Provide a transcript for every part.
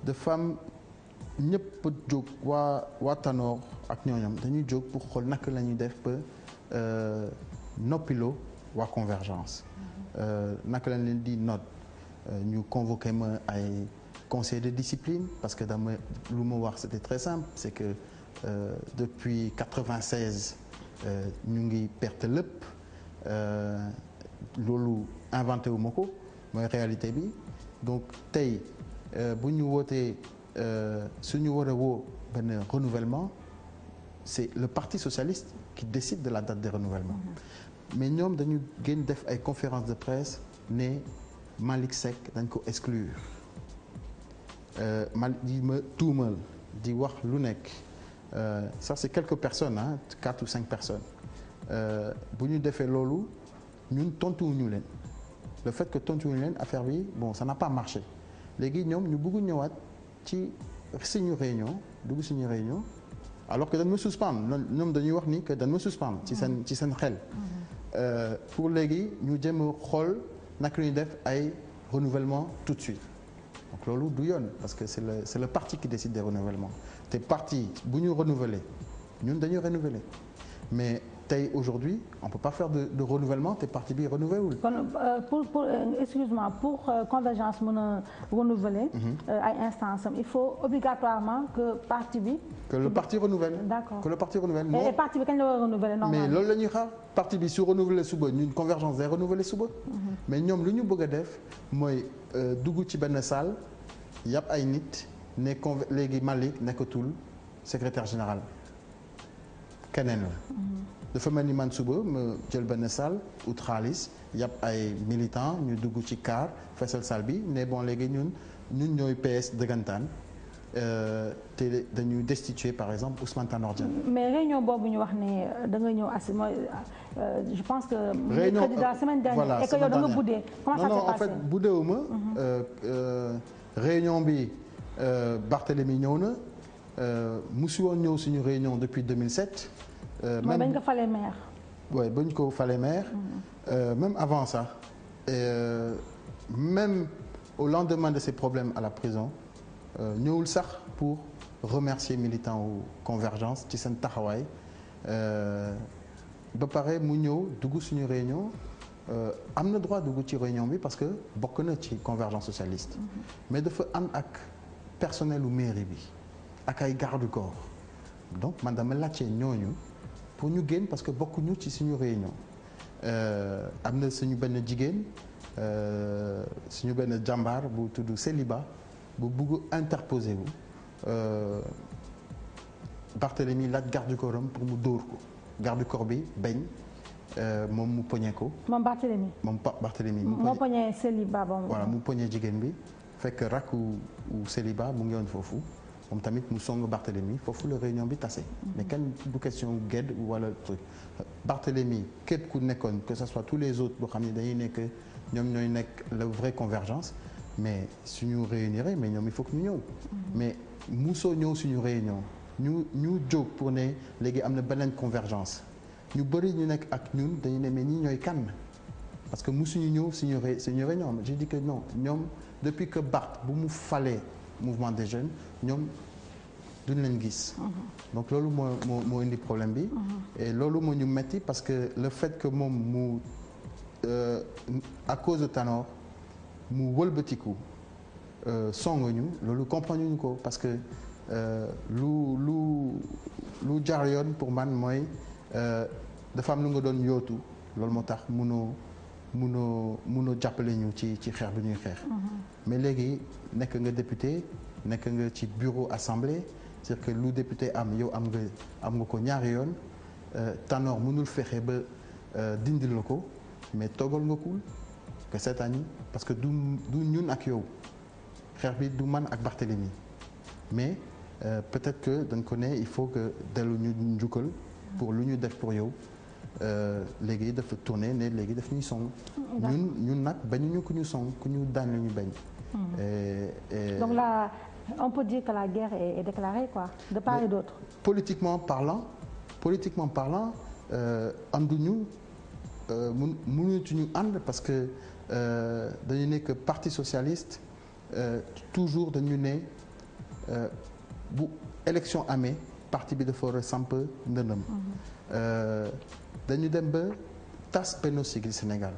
dafa am ñëpp jóg waa Tanor ak ñooñam dañuy jóg pour xool naka la ñuy def ba noppiloo waa Convergence naka lañ leen di noot ñu convoqué ma ay conseil de discipline parce que dama lu ma wax c'était très simple c'est que depuis 96 ñu ngi perte lépp loolu inventé wu ma ko mooy réalité bi donc tey bu ñu wootee suñu war a woo benn renouvellement c'est le Parti socialiste qui décide de la date de renouvellement mais ñoom dañu gën def ay conférences de presse ne Malick Seck dañ ko exclure di ma tuumal di wax lu nekk ça c'est quelques personnes hein 4 ou 5 personnes bu ñu defee loolu ñun tontuwuñu leen le fait que tontuwuñu leen affaire bi bon ça n'a pas marché léegi ñoom ñu bëgg ñëwaat ci suñu réunion dugg suñu réunion alors que dañ ma suspendre ñoom dañuy wax ni que dañ ma suspendre ci seen xel pour léegi ñu jëm a xool naka la ñuy def ay renouvellement tout de suite donc loolu du yoon parce que c'est le parti qui décide des renouvellements te parti bu ñu renouveler ñun dañuy renouveler mais tey aujourd'hui on peut pas faire de renouvellement te parti bi renouvelé kon pour excuse-moi pour Convergence mën a renouveler ay instances il faut obligatoirement que parti bi que le parti renouvelle d'accord que le parti renouvelle et parti bi kañ la war a renouveler normalement mais loolu la ñuy xaar parti bi su renouveler suba ñun Convergence day renouveler suba mais ñoom lu ñu bëgg a def mooy dugg ci benn salle yàpp ay nit ne léegi Malick nekkatul secrétaire général keneen la dafa mel ni man suba ma jël benn salle ut xaalis yàpp ay militants ñu dugg ci car fesal salle bi ne bon léegi ñun ñooy PS dëggantaan te dañuy destituer par exemple Ousmane Tanor Dieng. mais réunion boobu ñu wax ne da nga ñëw assi mooy je pense que. réunion de la semaine dernière voilà et que yow da nga buddee. comment ça s'est passé non en fait buddeewuma réunion bi Barthélémy ñëw na musu woon ñëw suñu réunion depuis 2007. même bañ ko falee maire. oui bañ ko falee maire. même avant ça même au lendemain de ces problèmes à la prison ñëwul sax pour remercier militants wu Convergence ci seen taxawaay ba pare mu ñëw dugg suñu réunion am na droit dugg ci réunion bi parce que bokk na ci Convergence socialiste mais dafa ànd ak personnel u mairie bi ak ay garde corps donc man dama laajte ñooñu pour ñu génn parce que bokkuñu ci suñu réunion am na suñu benn jigéen suñu benn jàmbaar bu tudd Céliba bu bugg interposer wu Barthélémy laaj garde corps am pour mu dóor ko garde corps bi bañ moom mu poñe ko. moom Barthélémy. moom Barthélémy. moo poñe Céliba ba voilà mu poñe jigéen bi fekk rakku Céliba mu ngi woon foofu moom tamit mu song Barthélémy foofu la réunion bi tase. mais kenn du question gedd wala truc Barthélémy képp ku nekkoon que ce soit tous les autres boo xam ne dañuy nekk ñoom ñooy nekk la vraie Convergence mais suñu réunir mais ñoom il faut que ñu ñëw. mais musoo ñëw suñu réunion ñu jóg pour ne léegi am na beneen Convergence ñu bëri ñu nekk ak ñun dañu ne mais ñii ñooy kan parce que musuñu ñëw suñu réunion j'ai dit que non ñoom depuis que Barth bu mu falee mouvement des jeunes ñoom duñ leen gis. donc loolu moo indi problème bi. et loolu moo ñu metti parce que le fait que moom mu à cause de Tanor mu wëlbatiku song ñu loolu comprendre ñu ko parce que lu jaar yoon pour man mooy dafa am lu nga doon yootu loolu moo tax munoo jàppale ñu ci xeex bi ñuy xeex. mais léegi nekk nga député nekk nga ci bureau assemblée c'est-à-dire que lu député am yow am nga ko ñaari yoon Tanor mënul fexe ba dindil la ko mais toogal nga ko que cette année parce que du ñun ak yow xeex bi du man ak Barthélémy mais peut-être que dañ ko ne il faut que dellu ñu njukkal pour lu ñu def pour yow léegi dafa tourné ne léegi daf ñuy song ñun nag bañuñu ku ñu song ku ñu daan la ñu bañ. donc là on peut dire que la guerre est déclarée quoi de part et d'autre. politiquement parlant ànduñu mënuñu ànd parce que dañu nekk parti socialiste toujours dañu ne bu élection amee parti bi dafa war a samp ndëndam. dañu dem ba tas Benno Siggil Sénégal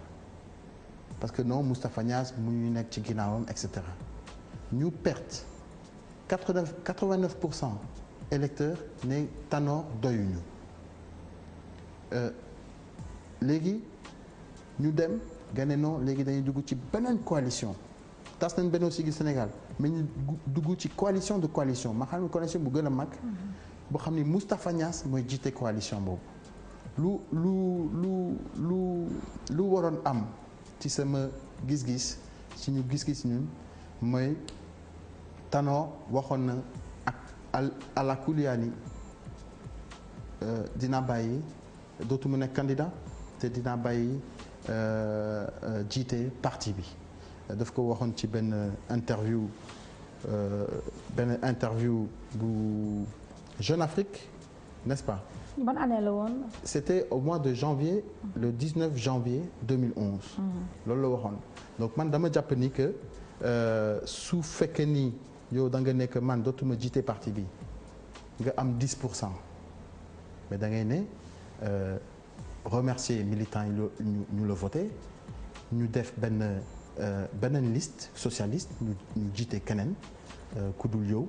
parce que non Moustapha Niasse mu ñu nekk ci ginnaawam et cetera ñu perte 89% électeurs ne Tanor doyuñu léegi ñu dem gane non léegi dañuy dugg ci beneen coalition tas nañ Benno Siggil Sénégal mais ñu dugg ci coalition de coalition ma xam ne coalition bu gën a mag boo xam ni Moustapha Niasse mooy jiite coalition boobu lu waroon am ci sama gis-gis ci ñu gis-gis ñun mooy Tanor waxoon na ak ala kuliyaani dina bàyyi dootuma nekk candidat te dina bàyyi jiite parti bi daf ko waxoon ci benn interview bu Jeune Afrique n'est-ce pas. Bonne année la woon. C'était au mois de janvier le 19 janvier 2011. loolu la waxoon donc man dama jàpp ni que su fekkee ni yow da nga nekk man dootuma jiite parti bi nga am 10% mais da ngay ne remercier militants yi ñu la voté ñu def beneen liste socialiste ñu jiite keneen ku dul yow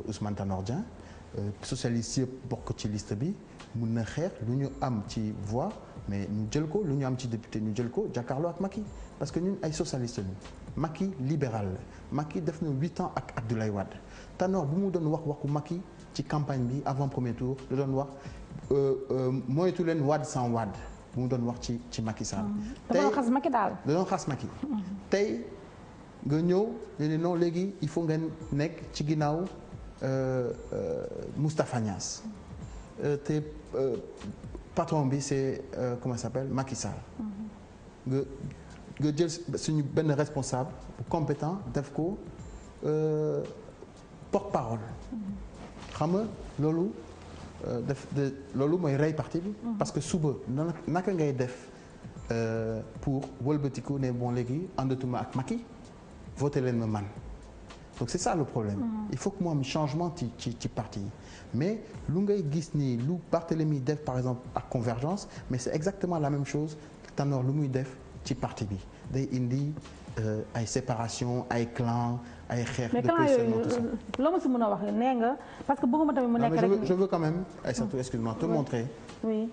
Ousmane Tanor Dieng socialiste yëpp bokk ci liste bi mun na xeex lu ñu am ci voix mais ñu jël ko lu ñu am ci député ñu jël ko jàkkaarloo ak Macky parce que ñun ay socialiste lañu Macky libéral la Macky def na 8 ans ak Abdoulaye Wade Tanor bu mu doon waxu Macky ci campagne bi avant premier tour da doon wax moytu leen Wade sans Wade bu mu doon wax ci Macky Sall. tey da doon xas Macky daal. da doon xas Macky. tey nga ñëw ne non léegi il faut ngeen nekk ci ginnaaw Moustapha Niasse te patron bi c'est comment ça s'appelle Macky Sall. nga jël suñu benn responsable compétent def ko porte-parole. xam nga loolu loolu mooy rey parti bi. parce que suba naka ngay def pour wëlbatiku ne bon léegi àndatuma ak Macky voté leen ma man donc c'est ça le problème. il faut que mu am changement ci parti yi mais lu ngay gis ni lu Barthélémy def par exemple ak Convergence mais c'est exactement la même chose Tanor lu muy def ci parti bi day indi ay séparation ay clan ay xeex de positionnement tout ça. mais clan yooyu loo ma si mën a wax nee nga parce que bëgguma tamit mu nekk rek. je veux quand même Aïssatou excuse-moi te montrer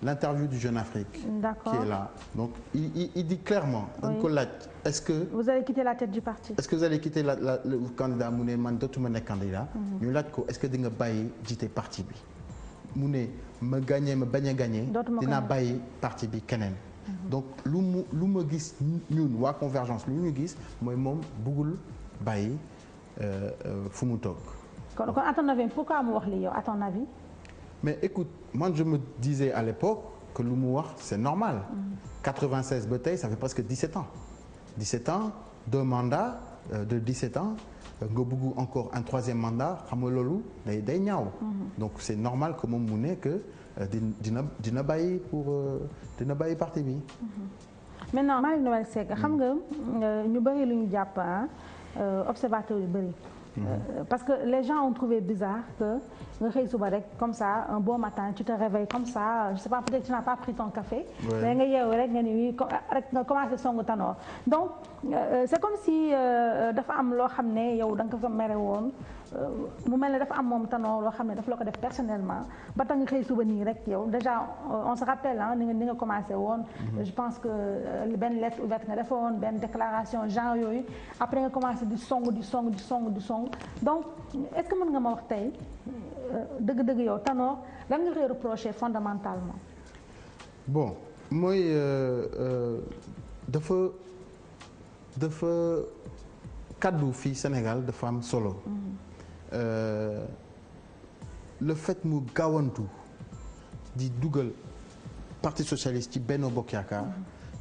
l'interview du Jeune Afrique. D'accord. Qui est là donc il dit clairement. dañ ko laaj est-ce que. vous allez quitter la tête du parti. est-ce que vous allez quitter le candidat mu ne man dootuma nekk candidat. ñu laaj ko est-ce que di nga bàyyi jiite parti bi mu ne ma gagné ma bañ a gagné. dinaa bàyyi parti bi keneen. donc lu ma gis ñun waa Convergence lu ñu gis mooy moom bëggul bàyyi fu mu toog. kon à ton avis pourquoi mu wax lii yow à ton avis. mais écoute moi je me disais à l'époque que lu mu wax c'est normal. 96 ba tey ça fait presque 17 ans. 17 ans 2 mandats de 17 ans nga bëgg encore un 3e mandat xam nga loolu day ñaaw. donc c'est normal que moom mu nekk dina bàyyi dina bàyyi parti bi. maintenant Malick Noël Seck xam nga ñu bëri lu ñu jàpp observateurs yu bëri. Parce que les gens ont trouvé bizarre que nga xëy suba rek comme ça un bon matin tu te réveilles comme ça je sais pas peut-être tu n'as pas pris ton café. mais nga yeewu rek nga ni oui rek nga commencé songu Tanor donc c'est comme si dafa am loo xam ne yow da nga ko mere woon mu mel ne dafa am moom Tanor loo xam ne dafa la ko def personnellement ba tax nga xëy suba nii rek yow déjà on se rappelle ni nga commencé woon. je pense que benn lettre ouverte nga defoon benn déclaration genre yooyu après nga commencé di song donc est-ce que mën nga ma wax tey dëgg-dëgg yow Tanor lan nga koy reprocher fondamentalement. bon mooy dafa kaddu fii Sénégal dafa am solo. le fait mu gaawantu di dugal parti socialiste ci Benno Bokk Yaakaar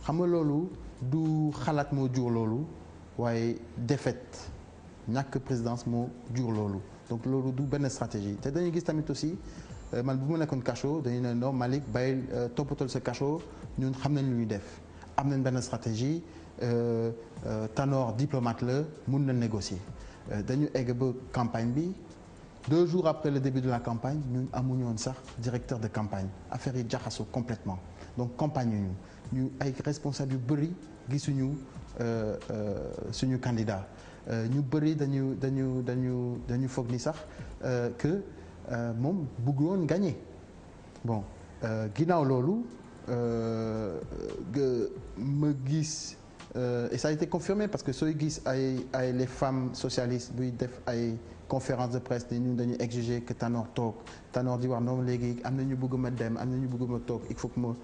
xam nga loolu du xalaat moo jur loolu waaye défaite ñàkk présidence moo jur loolu donc loolu du benn stratégie te dañuy gis tamit aussi man bu ma nekkoon cachot dañuy ne non Malick bàyyil toppatal sa cachot ñun xam nañ lu ñuy def am nañ benn stratégie Tanor diplomate la mun na négocier dañu egg ba campagne bi 2 jours après le début de la campagne ñun amuñu woon sax directeur de campagne affaire yi jaxasoo complètement donc campagne ñu ay responsables yu bëri gisuñu suñu candidat ñu bëri dañu foog ni sax que moom bëgg woon gagner bon ginnaaw loolu ma gis et ça a été confirmé parce que sooy gis ay les femmes socialistes buy def ay conférence de presse ni ñun dañuy exiger que Tanor toog Tanor di wax noonu léegi am na ñu bëgg ma dem am na ñu bëgg ma toog il faut que ma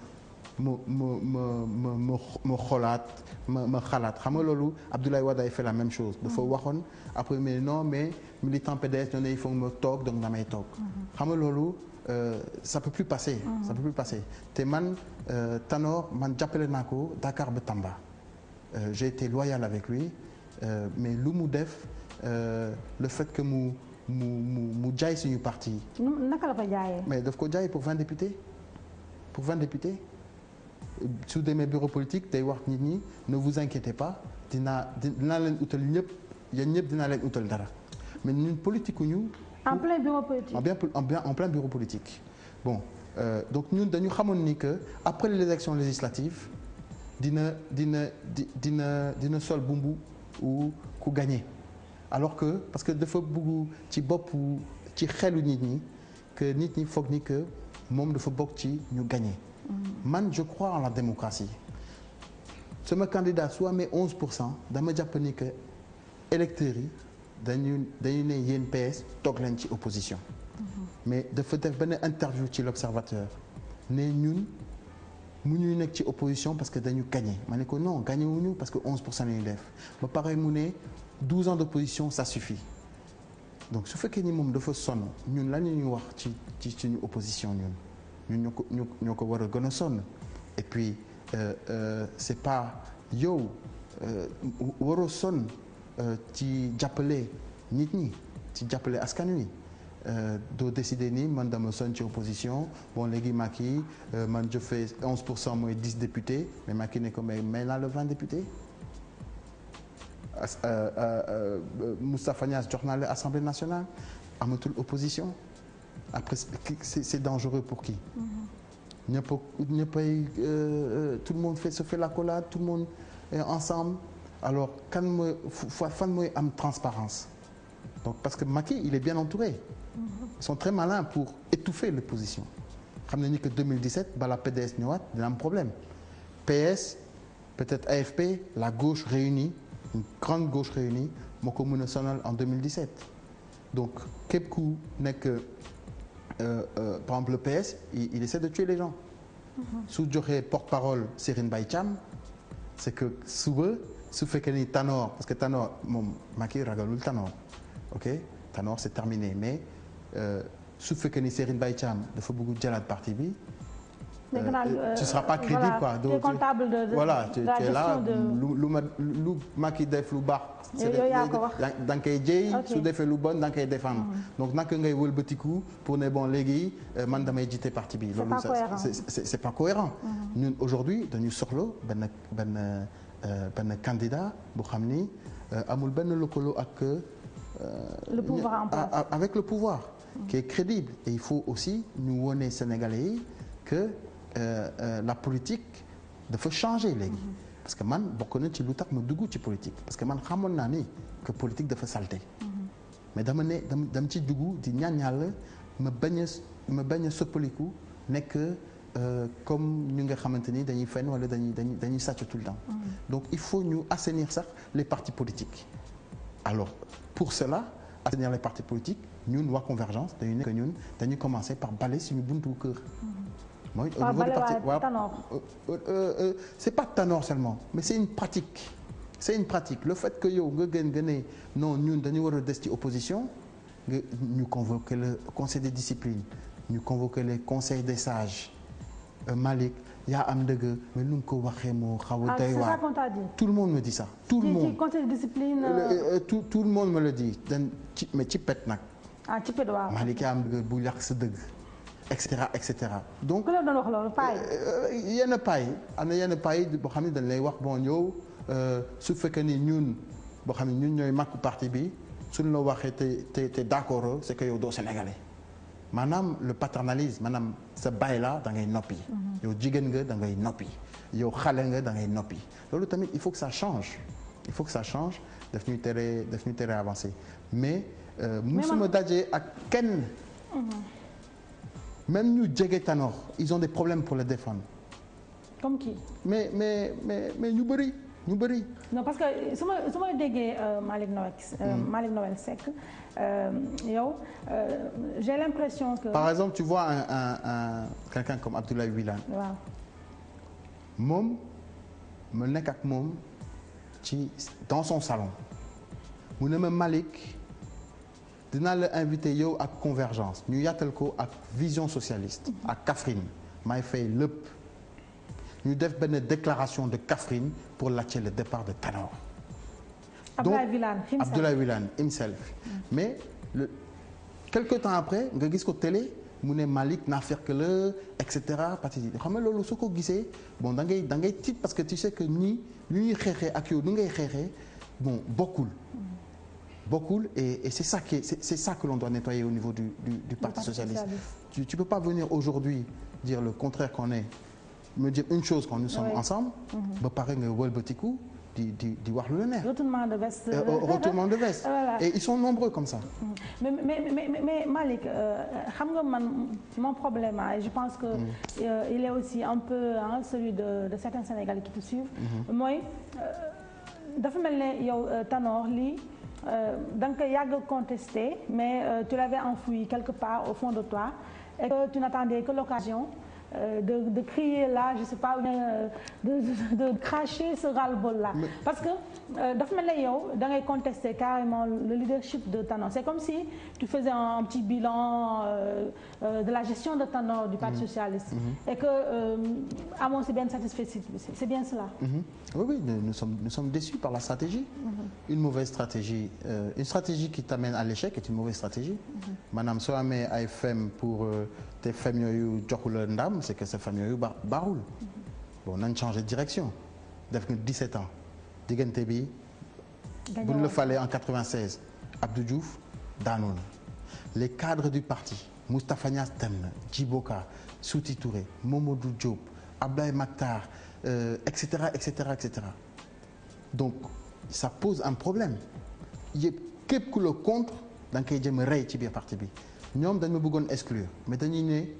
xoolaat ma xalaat xam nga loolu Abdoulaye Wade a fait la même chose dafa waxoon après mais non mais militant PDS ñoo ne il faut que ma toog donc damay toog xam nga loolu ça peut plus passer ça peut plus passer te man Tanor man jàppale naa ko Dakar ba Tamba j'ai été loyal avec lui mais lu mu def le fait que mu jaay suñu parti. naka la ko jaayee. mais daf ko jaay pour 20 députés su demee bureau politique day wax nit ñi ne vous inquiétez pas dinaa leen utal ñëpp yéen ñëpp dinaa leen utal dara mais ñun politique ñu. en plein bureau politique. en plein bureau politique bon donc ñun dañu xamoon ni que après les élections législatives dina sol bumbu ou ku gagné. alors que parce que dafa bëgg ci boppu ci xelu nit ñi que nit ñi foog ni que moom dafa bokk ci ñu gagné. man je crois en la démocratie sama candidat su amee 11% dama jàpp ni que électeurs yi dañu ne yéen PS toog leen ci opposition. mais dafa def benn interview ci l'Observateur ne ñun mu ñuy nekk ci opposition parce que dañu gagné ma ne ko non gagné wuñu parce que 11% la ñuy def ba pare mu ne 12 ans d'opposition ça suffit donc su fekkee ni moom dafa sonn ñun la ñuy wax ci suñu opposition ñun ñoo ko war a gën a sonn et puis c'est pas yow waroo sonn ci jàppale nit ñi ci jàppale askan wi doo décider ni man dama sonn ci opposition bon léegi Macky man je fais 11% mooy 10 députés mais Macky ne ko mais naa le 20 députés Moustapha Niasse jox naa la Assemblée nationale amatul opposition après c'est dangereux pour qui ñëppay tout le monde se fait la collade tout le monde est ensemble alors kan mooy fan mooy am transparence donc parce que Macky il est bien entouré ils sont très malins pour étouffer l'opposition xam nañu que 2017 bala PDS ñëwaat dina am problème PS peut-être AFP la gauche réunie une grande gauche réunie moo ko mën a sonal en 2017 donc képp ku nekk par exemple le PS il essaie de tuer les gens su joxee porte-parole Serigne Mbaye Thiam c'est que suba su fekkee ni Tanor parce que Tanor moom Macky ragalul Tanor ok Tanor c'est terminé mais su fekkee ni Serigne Mbaye Thiam dafa bëgg jëlaat parti bi tu seras pas crédible quoi donc voilà tu es là lu Macky def lu baax da nga koy jëy su defee lu bon da nga koy défendre donc naka ngay wëlbatiku pour ne bon léegi man damay jiite parti bi loolu c'est pas cohérent ñun aujourd'hui dañu soxla benn candidat bu xam ni amul benn lëkkaloo ak le pouvoir en place avec le pouvoir qui est crédible et il faut aussi ñu wone Sénégalais yi que la politique dafa changer léegi parce que man bokk na ci lu tax ma dugg ci politique parce que man xamoon naa ni que politique dafa salté mais dama ci dugg di ñaan Yàlla ma bañ a soppaliku nekk comme ñu nga xamante ni dañuy fenn wala dañuy sàcc tout le temps donc il faut ñu assainir sax les partis politiques alors pour cela assainir les partis politiques ñun waa Convergence dañu nekk ñun dañuy commencer par balayer suñu buntu kër mooy au niveau du parti waaw c'est pas Tanor seulement mais c'est une pratique le fait que yow nga ne non ñun dañu war a des ci opposition nga ñu convoquer le conseil de discipline ñu convoquer les conseils des sages Malick yaa am dëgg mais lu nga ko waxee moo xaw a doy waar tout le monde me dit ça tout le monde conseil de discipline tout le monde me le dit mais ci pet nag ci pet waaw Malick yaa am dëgg bu yàq sa dëgg et cetera donc ku la doon wax loolu paa yi yenn paa yi am na yenn paa yi boo xam ne dañ lay wax bon yow su fekkee ni ñun boo xam ne ñun ñooy màkku parti bi suñ la waxee te d'accord c'est que yow doo sénégalais maanaam le paternalisme maanaam sa baay la da ngay noppi. yow jigéen nga da ngay noppi. yow xale nga da ngay noppi loolu tamit il faut que ça change daf ñuy tere avancer mais musuma daje ak kenn même ñu jege Tanor ils ont des problèmes pour le défendre. comme qui. mais ñu bëri. non parce que su ma déggee Malick Noël Seck yow j'ai l'impression que. par exemple tu vois un quelqu'un comme Abdoulaye Wilane. waaw. moom ma nekk ak moom dans son salon mu ne ma Malick dinaa la invité yow ak Convergence ñu yaatal ko ak Vision Socialiste ak Kaffrine may fay lépp ñu def benn déclaration de Kaffrine pour laajte le départ de Tanor. Abdoulaye Wilane himself. mais quelque temps après nga gis ko télé. mu ne Malick naa fekk la et cetera parti xam nga loolu soo ko gisee bon da ngay tiit parce que tu sais que ñii lu ñuy xeexee ak yow nu ngay xeexee bon bokkul et c'est ça que l'on doit nettoyer au niveau du parti socialiste. Tu peux pas venir aujourd'hui dire le contraire qu'on est me dire une chose quand nous sommes ensemble ba pare nga wëlbatiku di wax lu la neex. retournement de veste. Retournement de veste. Voilà. Et ils sont nombreux comme ça. mais Malick xam nga man mon problème je pense que il est aussi un peu celui de certains Sénégalais qui te suivent. mooy dafa mel ne yow Tanor lii da nga koy yàgg contesté mais tu l'avais enfoui quelque part au fond de toi et que tu n'attendais que l'occasion de crier là je sais pas de cracher ce ras-le-bol là parce que dafa mel ne yow da ngay contester carrément le leadership de Tanor c'est comme si tu faisais un petit bilan de la gestion de Tanor du Parti socialiste et que amoon si benn satisfait c'est bien cela. Oui nous sommes déçus par la stratégie. Une mauvaise stratégie une stratégie qui t'amène à l'échec est une mauvaise stratégie. maanaam soo amee ay fem pour te fem yooyu joxu la ndam c'est que sa fem yooyu baaxul. bon nañ changé de direction def nga 17 ans diggante bi. buñ la falee en 96 Abdou Diouf daanu na les cadres du parti Moustapha Niasse dem na Djibo Ka Souti Touré Mamadou Diop Abdoulaye Makhtar et cetera. Donc ça pose un problème yëpp képp ku la contre da nga koy jëm a rey ci biir parti bi ñoom dañ ma bëggoon exclure mais dañuy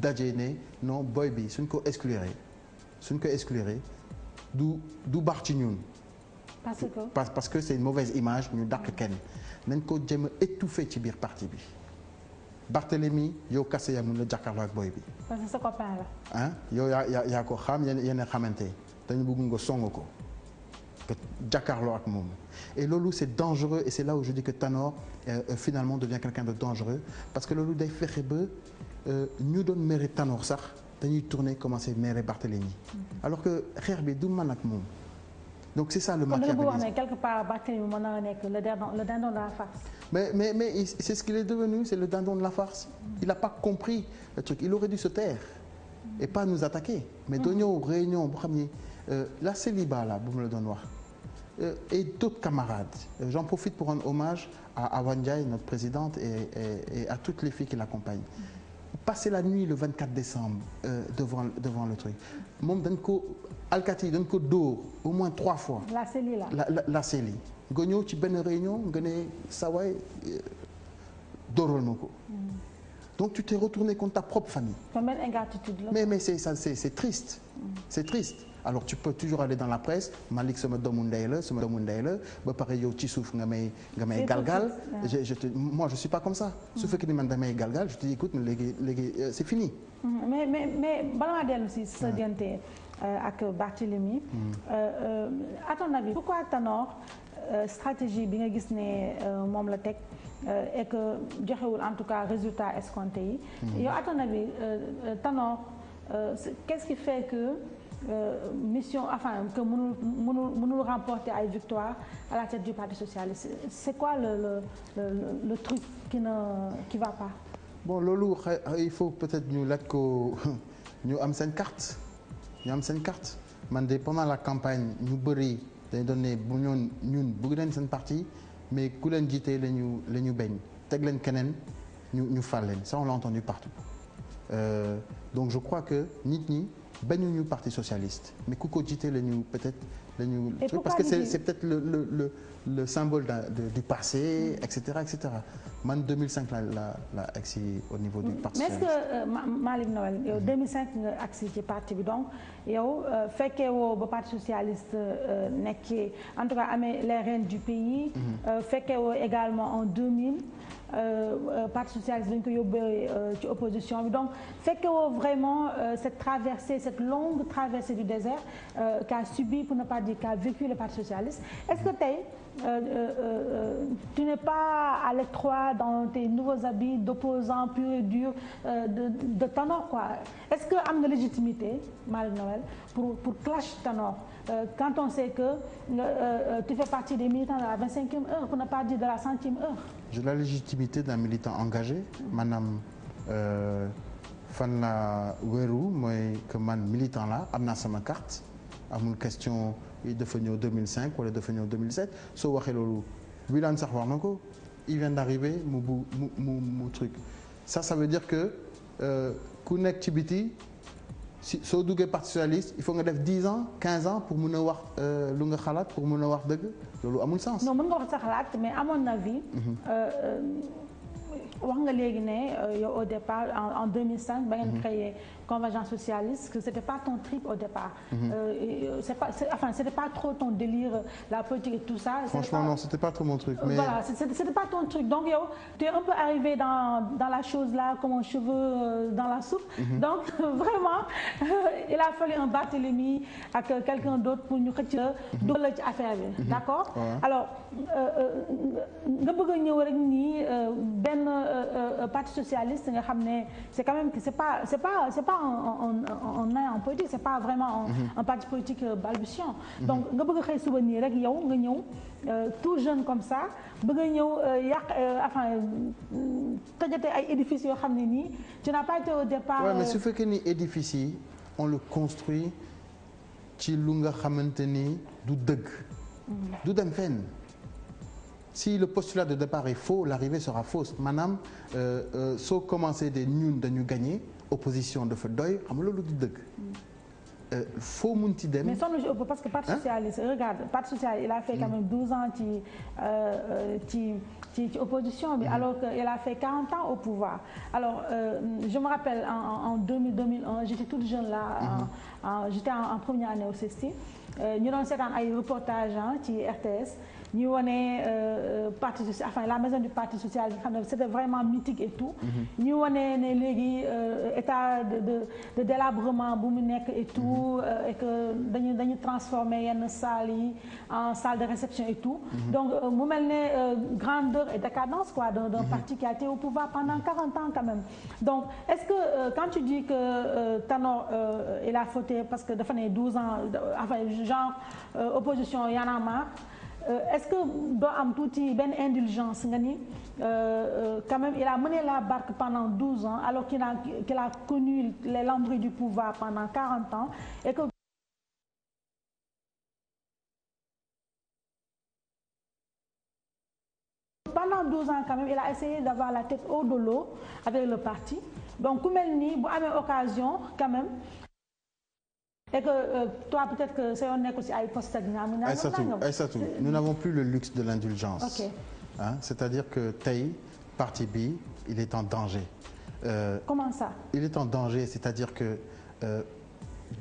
daje ne non boy bi suñ ko exclure du baax ci ñun. parce que c'est une mauvaise image ñu dàq kenn nañ ko jëm a étouffer ci biir parti bi Barthélemy yow kase yaa mun la jàkkaarloo ak boy bi. parce que sa copain la. yow yaa ko xam yéen a xamante dañu bëgg nga song ko que jàkkaarloo ak moom et loolu c'est dangereux et c'est là où je dis que Tanor finalement devient quelqu'un de dangereux parce que loolu day fexe ba ñu doon mere Tanor sax dañuy tourner commencer mere Barthélemy alors que xeex bi du man ak moom. Donc c'est ça le machiavélisme. Quelque part Barthélemy mën na nekk le dindon de la farce. Mais c'est ce qu'il est devenu, c'est le dindon de la farce. Il n'a pas compris le truc. Il aurait dû se taire et pas nous attaquer. Mais doo ñëw réunion boo xam ni la célibat là bu ma la doon wax et d'autres camarades. J'en profite pour rendre hommage à Awa Ndiaye, notre présidente, et à toutes les filles qui l'accompagnent. Passer la nuit le 24 décembre devant le truc moom dañ ko alkati dañ ko dóor au moins 3 fois. La CELI là. la CELI nga ñëw ci benn réunion nga ne saa waay dóoral ma ko. Donc tu t'es retourné contre ta propre famille. Combien d'ingratitude là. Mais c'est triste. C'est triste. Alors tu peux toujours aller dans la presse Malick sama doomu ndey la ba pare yow ci suuf nga may galgal. Moi je suis pas comme ça. su fekkee ni man damay galgal je te dis écoute léegi c'est fini. mais bala maa dellu si sa diggante ak Barthélemy. À ton avis pourquoi Tanor stratégie bi nga gis ne moom la teg et que joxewul en tout cas résultat escompté yi. yow à ton avis Tanor qu'est-ce qui fait que que mënul remporter ay victoire à la tête du Parti socialiste c'est quoi le truc qui va pas. Bon loolu il faut peut-être ñu laaj ko ñu am seen carte man de pendant la campagne ñu bëri dañu doon ne bu ñun bëgg nañ seen parti mais ku leen jiitee la ñu bañ teg leen keneen ñu fal leen ça on l'a entendu partout donc je crois que nit ñi bañuñu parti socialiste mais ku ko jiitee la ñu peut-être lañu parce que c'est peut-être le symbole du passé etc man 2005 la agsi au niveau du parti mais est-ce que Malick Noël yow 2005 nga agsi ci parti bi donc yow fekkee woo ba parti socialiste nekkee en tout cas amee les rênes du pays fekkee woo également en 2000 parti socialiste dañ ko yóbbee ci opposition bi donc fekkee woo vraiment cette traversée cette longue traversée du désert qu'a subi pour ne pas dire qu'a vécu le parti socialiste est-ce que tey tu n'es pas à l'étroit dans tes nouveaux habits d'opposant pur et dur de Tanor quoi est-ce que am nga légitimité Malick Noël pour clash Tanor quand on sait que tu fais partie des militants de la 25e heure pour ne pas dire de la 100e heure. J'ai la légitimité d'un militant engagé maanaam fan la wéeru mooy que man militant la am naa sama carte amul question dafa ñëw 2005 wala dafa ñëw 2007 soo waxee loolu Wilane sax wax na ko il vient d'arriver mu truc ça veut dire que ku nekk ci biti soo duggee parti socialiste il faut nga def 10 ans 15 ans pour mun a wax lu nga xalaat pour mun a wax dëgg loolu amul sens. non mën nga wax sa xalaat mais à mon avis. wax nga léegi ne yow au départ en 2005 ba ngeen créé Convergence socialiste que c'était pas ton trip au départ. C'était pas trop ton délire la politique et tout ça. Franchement non c'était pas trop mon truc. Mais voilà c'était pas ton truc donc yow tu es un peu arrivé dans la chose là comme un cheveu dans la soupe. Donc vraiment il a fallu un Barthélemy ak quelqu'un d'autre pour ñu xëcc dugal la ci affaire bi. D'accord. Alors nga bëgg a ñëw rek nii benn parti socialiste nga xam ne c'est quand même que c'est pas en politique c'est pas vraiment un parti politique balbutiant donc nga bëgg a xëy suba nii rek yow nga ñëw tout jeune comme ça bëgg a ñëw yàq enfin tëjate ay édifices yoo xam ne nii tu n'as pas été au départ. Ouais, mais su fekkee ni édifice yi on le construit ci lu nga xamante ni du dëgg. du dem fenn. Si le postulat de départ est faux l'aarrivée sera fausse maanaam soo commencé de ñun dañu gagné opposition dafa doy xam nga loolu du dëgg. foo munti dem. mais sonn parce que parti socialiste regarde parti socialiste il a fait quand même 12 ans ci opposition bi alors que il a fait 40 ans au pouvoir alors je me rappelle en 2001 j'étais toute jeune là j'étais en première année au CESTI ñu doon seetaan ay reportage ci RTS ñu wane parti social enfin la maison du parti social bi xam ne c'était vraiment mythique et tout. ñu wane ne léegi état de délabrement bu mu nekk et tout et que dañu transformer yenn salles yi en salle de réception et tout. Donc mu mel ne grandeur et décadence quoi d'un parti qui a été au pouvoir pendant 40 ans quand même. Donc est-ce que quand tu dis que Tanor il a fauté parce que dafa ne 12 ans enfin genre opposition Y en a marre. Est-ce que doo am tuuti benn indulgence nga ni quand même il a mené la barque pendant 12 ans alors qu'il a connu les lambris du pouvoir pendant 40 ans et que pendant 12 ans quand même il a essayé d'avoir la tête hors de l'eau avec le parti donc ku mel ni bu amee occasion quand même et que toi peut-être que sa yoon nekk aussi ay poste Aïssatou nous n'avons plus le luxe de l'indulgence. Ok. C'est-à-dire que tey parti bi il est en danger. Comment ça? Il est en danger c'est-à-dire que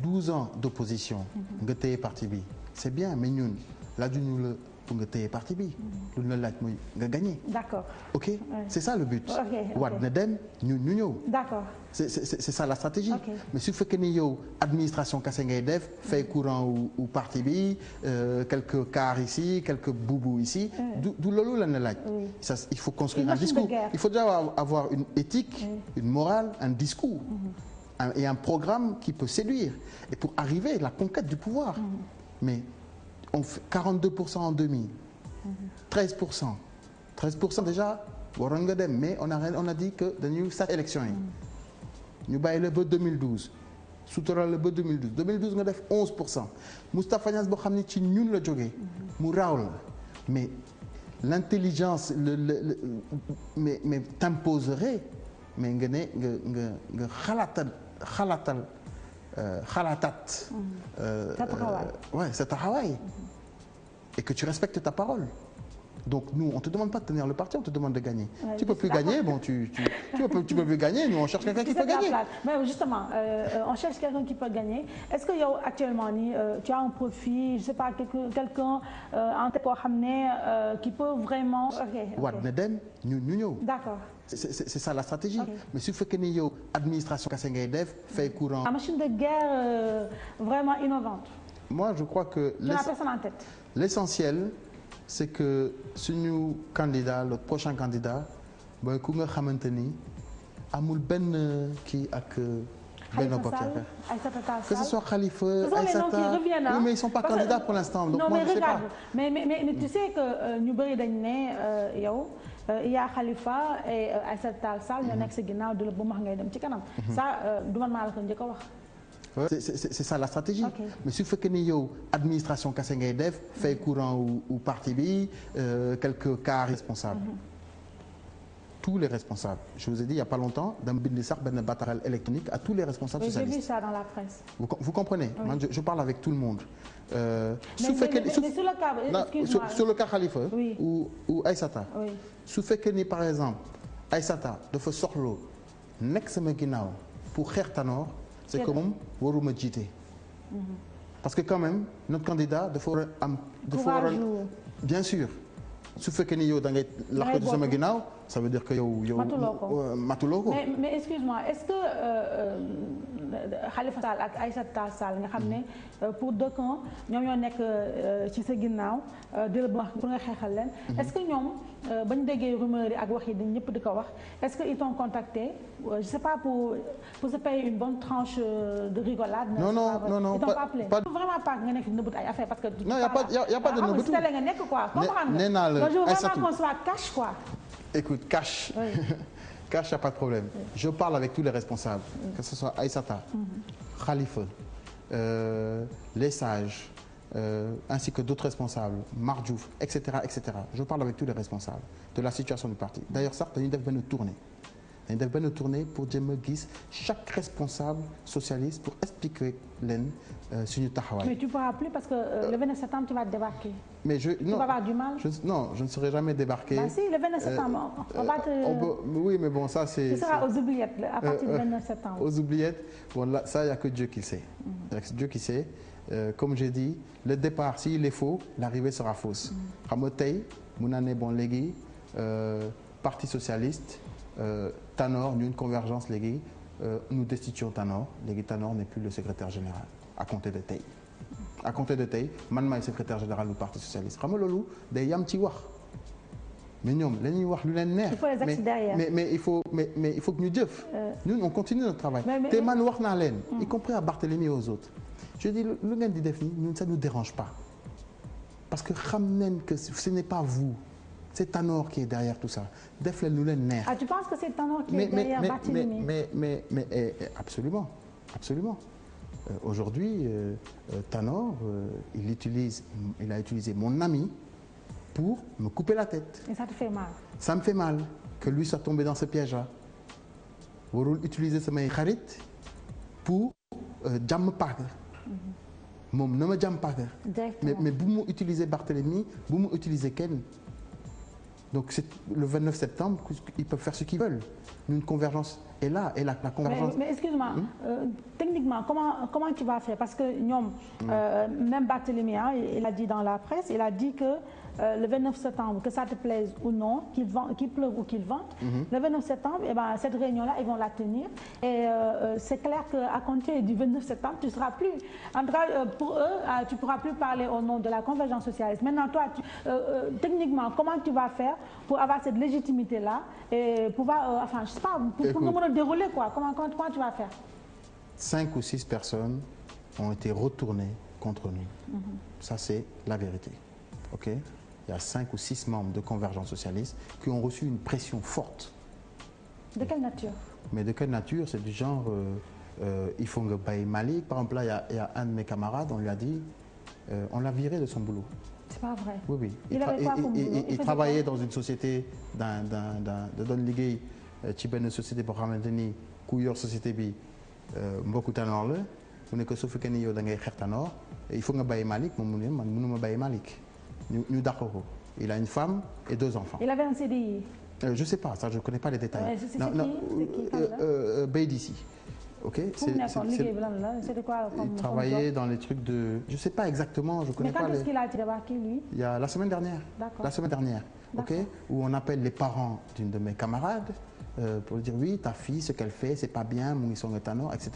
12 ans d'opposition nga téye parti bi c'est bien mais ñun laajuñu la pour nga téye parti bi. lu ñu la laaj mooy nga gagner. D'accord. Ok. Ouais. C'est ça le but. Ok. Wade na dem ñu ñëw. D'accord. C'est ça la stratégie. Okay. Mais su fekkee ni yow administration kese ngay def fay courant ou parti bi quelques cars ici quelques boubous ici. du loolu la ne laaj. Ça il faut construire un discours. Il faut déjà avoir une éthique, une morale, un discours. Et un programme qui peut séduire. Et pour arriver à la conquête du pouvoir. Mais on fait 42% en 2000. 13%. 13% déjà waroon nga dem mais on a dit que dañuy sàcc élection yi. ñu bàyyi la ba 2012 sutural la ba 2012 nga def 11% Moustapha Niasse boo xam ne ci ñun la jógee mu raaw la mais l'intelligence mais t'imposerait mais nga ne nga xalaatat ouais sa taxawaay et que tu respectes ta parole. Donc nous, on te demande pas de tenir le parti, on te demande de gagner. Ouais, tu peux plus gagner, bon, tu peux plus gagner. Nous, on cherche quelqu'un qui peut gagner. Mais justement, on cherche quelqu'un qui peut gagner. Est-ce que yow actuellement tu as un profil, je sais pas, quelqu'un en tête pour ramener qui peut vraiment. Wad na dem ñu ñëw. D'accord. C'est ça la stratégie. Okay. Mais su fekkee ni yow administration kese ngay def, fay courant. La machine de guerre vraiment innovante. Moi, je crois que. Tu n'as personne en tête. L'essentiel. C'est que suñu candidat le prochain candidat mooy ku nga xamante ni amul benn kii ak benn bokk que ce soit Khalifa Aïssata oui mais ils sont pas candidats pour l'instant donc non, moi je sais pas mais tu sais que ñu bëri dañ ne yow il y a Khalifa et Aïssata Tall Sall ñoo nekk si ginnaaw du la bu max ngay dem ci kanam ça du man maa la ko njëkk a wax. C'est ça la stratégie. Okay. Mais su fekkee ni yow administration kese ngay def fay courant ou parti bi quelques cas responsables. Tous les responsables. Je vous ai dit il y a pas longtemps dama bind sax benn bataaxal électronique à tous les responsables socialistes. J'ai vu ça dans la presse. Vous comprenez? Oui. Moi, je parle avec tout le monde. Su fekkee sur le cas Khalifa. Oui. ou Aïssata. Oui. Su fekkee ni par exemple Aïssata dafa soxla nekk sama ginnaaw pour xeex Tanor. C'est que moom waruma jiite. Parce que quand même notre candidat dafa war a am. dafa war a bien sûr. su fekkee ni yow da ngay laqatu sama ginnaaw ça veut dire que yow. matuloo ko. mais excuse-moi est-ce que Khalifa Sall ak Aïssata Tall Sall nga xam ne pour deux camps ñoom ñoo nekk ci sa ginnaaw di la wax pour nga xeexal leen. est-ce que ñoom ba ñu déggee rumeur yi ak wax yi dañ ñëpp di ko wax est-ce que ils t'ont contacté je sais pas pour se payer une bonne tranche de rigolade. non ils t'ont pas appelé. vraiment pas nga nekk nëbbut ay affaire parce que. non y a pas de nëbbatu nga nekk quoi. nee naa la je veux vraiment qu'on soit cash quoi. Écoute, cash. Oui. Cash, il n'y a pas de problème. Oui. Je parle avec tous les responsables, que ce soit Aïssata, Khalifa, les sages, ainsi que d'autres responsables, Mardjouf, etc., etc. Je parle avec tous les responsables de la situation du parti. D'ailleurs, ça, dañuy def benn tournée pour jéem a gis chaque responsable socialiste pour expliquer leen suñu taxawaay. Mais tu pourras plus parce que le 29 septembre tu vas débarquer. Mais tu vas avoir du mal. Je ne serai jamais débarqué. Bah si, le 29 septembre. On va te. Oui, mais bon, ça c'est. Tu seras aux oubliettes à partir du 29 septembre. Aux oubliettes, bon là, ça il y a que Dieu qui sait. Dieu qui sait. Comme j'ai dit, le départ, s'il est faux, l'arrivée sera fausse. Xam nga tey mun naa ne bon léegi parti socialiste. Tanor ñu une convergence léegi nous destituons Tanor léegi Tanor n'est plus le secrétaire général à compter de tey man maay secrétaire général du parti socialiste xam nga loolu day yam ci wax mais ñoom la ñuy wax lu leen neex. il faut les axes derrière. mais il faut que ñu jëf. ñun on continue notre travail. te man wax naa leen. y compris à Barthélémy et aux autres. je dis lu ngeen di def nii ñun ça nous dérange pas parce que xam nañ que ce n'est pas vous. C'est Tanor qui est derrière tout ça. Def leen lu leen neex. Ah, tu penses que c'est Tanor qui est derrière Barthélémy? Mais absolument. Aujourd'hui, Tanor, il a utilisé mon ami pour me couper la tête. Et ça te fait mal? Ça me fait mal que lui soit tombé dans ce piège-là. Warul utiliser samay xarit pour jàmm paaka. Moom na ma jàmm paaka. Mais bu mu utiliser Barthélémy, bu mu utiliser kenn. Donc c'est le 29 septembre, ils peuvent faire ce qu'ils veulent. Une convergence est là, et la convergence. Mais excuse-moi, techniquement, comment tu vas faire? Parce que ñoom, même Barthélémy, il a dit dans la presse, il a dit que le 29 septembre, que ça te plaise ou non, qu'il pleuve ou qu'il vente, le 29 septembre, eh ben, cette réunion-là, ils vont la tenir. Et c'est clair qu'à compter du 29 septembre, tu ne seras plus. En tout cas, pour eux, tu ne pourras plus parler au nom de la convergence socialiste. Maintenant, toi, techniquement, comment tu vas faire pour avoir cette légitimité-là et pouvoir, enfin, je ne sais pas, pour nous dérouler, quoi. Comment tu vas faire? 5 ou 6 personnes ont été retournées contre nous. Ça, c'est la vérité. OK? Il y a 5 ou 6 membres de Convergence socialiste qui ont reçu une pression forte. De quelle nature? Mais de quelle nature? C'est du genre, il faut que Baye Malik, par exemple, là, il y a un de mes camarades, on lui a dit, on l'a viré de son boulot. C'est pas vrai. Oui, oui. Il avait quoi comme boulot? Il travaillait dans une société de doon liggéey ci benn société boo xamante ni ku yor société bi mbokku Tanor la mu ne ko su fekkee ni yow da ngay xeex Tanor il faut nga bàyyi Malick moom mu ne man mënuma bàyyi Malick ñu dàq ko. Il a une femme et 2 enfants. Il avait un CDI. Je sais pas, ça je connais pas les détails. C'est qui Bay d'ici. Ok. C'était quoi comme il travaillait dans les trucs de, je sais pas exactement, je connais pas. Mais quand est-ce qu'il a été débarqué lui? Il y a la semaine dernière. D'accord. La semaine dernière. Ok. Où on appelle les parents d'une de mes camarades. Pour dire oui, ta fille, ce qu'elle fait, c'est pas bien, mu ngi songa Tanor, etc.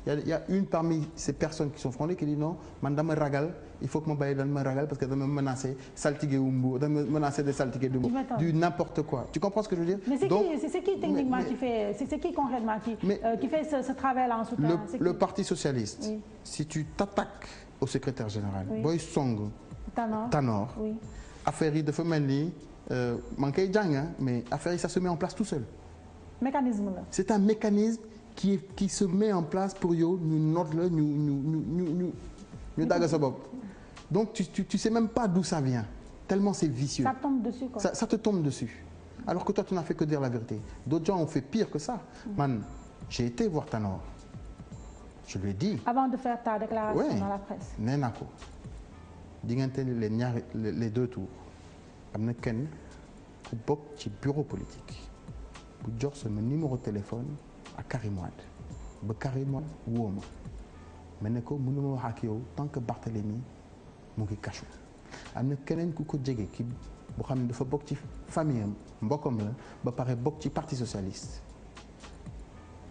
Il y a une parmi ces personnes qui sont fondées qui dit non, man dama ragal, il faut que ma bàyyi dama ragal parce que dama menacer saltige wu Mbour, dama menacer de saltige du Mbour, du n'importe quoi. Tu comprends ce que je veux dire? Mais c'est qui techniquement qui fait, c'est qui concrètement qui fait ce travail-là en souterrain? Le Parti socialiste. Oui. Si tu t'attaques au secrétaire général, booy song Tanor, affaire yi dafa mel ni man koy jàng mais affaire yi ça se met en place tout seul. Mécanisme là. C'est un mécanisme qui se met en place pour yow ñu noot la ñu dagg sa bopp. Donc tu sais même pas d'où ça vient tellement c'est vicieux. Ça tombe dessus quoi. Ça te tombe dessus. Alors que toi tu n'as fait que dire la vérité. D'autres gens ont fait pire que ça. Man, j'ai été voir Tanor. Je lui ai dit. Avant de faire ta déclaration dans la presse. Nee naa ko diggante les 2 tours am na kenn ku bokk ci bureau politique. bu jox sama numéro téléphone ak Karim Wade ba Karim Wade woo ma ne ko mënuma wax ak yow tant que Barthélémy mu ngi kachu am na keneen ku ko jege ki boo xam ne dafa bokk ci famille am mbokkam la ba pare bokk ci parti socialiste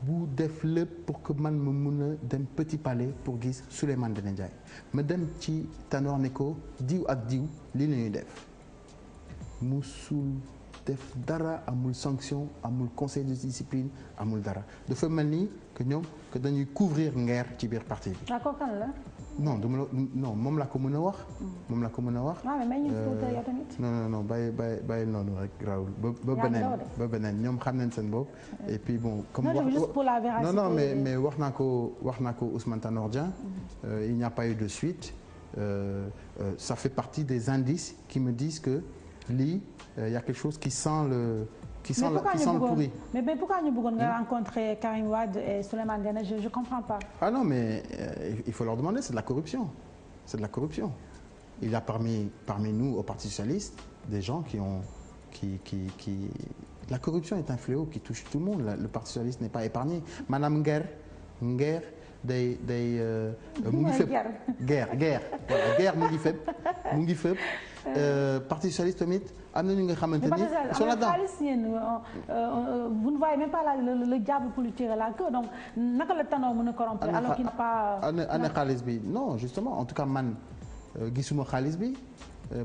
bu def lépp pour que man ma mun a dem Petit Palais pour gis Souleymane Ndéné Ndiaye ma dem ci Tanor ne ko diw ak diw lii la ñuy def musul def dara amul sanction amul conseil de discipline amul dara dafa mel ni que ñoom que dañuy couvrir Nguer ci biir parti bi. d'accord kan la. non moom laa ko mën a wax. moom laa ko mën a wax. waaw mais ñu yow tamit. non bàyyi noonu rek Raoul ba beneen ñoom xam nañ seen bopp. et puis bon comme non juste pour la véracité. non mais wax naa ko Ousmane Tanor Dieng. Il n'y a pas eu de suite. Ça fait partie des indices qui me disent que lii il y a quelque chose qui sent le pourri. Mais pourquoi ñu bëggoon nga rencontrer Karim Wade et Souleymane Ndéné Ndiaye je comprends pas. Ah non mais il faut leur demander, c'est de la corruption. C'est de la corruption. Il y a parmi nous au Parti socialiste des gens qui la corruption est un fléau qui touche tout le monde. Le Parti socialiste n'est pas épargné. Madame Nguer day mu ngi fépp guerre voilà guerre mu ngi fépp Parti socialiste tamit am na ñu nga xamante ni sont là-dedans. Vous ne voyez même pas le diable pour lui tirer la queue donc naka la Tanor mën a corrompre alors qu'il n'a pas. ana xaalis bi non justement en tout cas man gisuma xaalis bi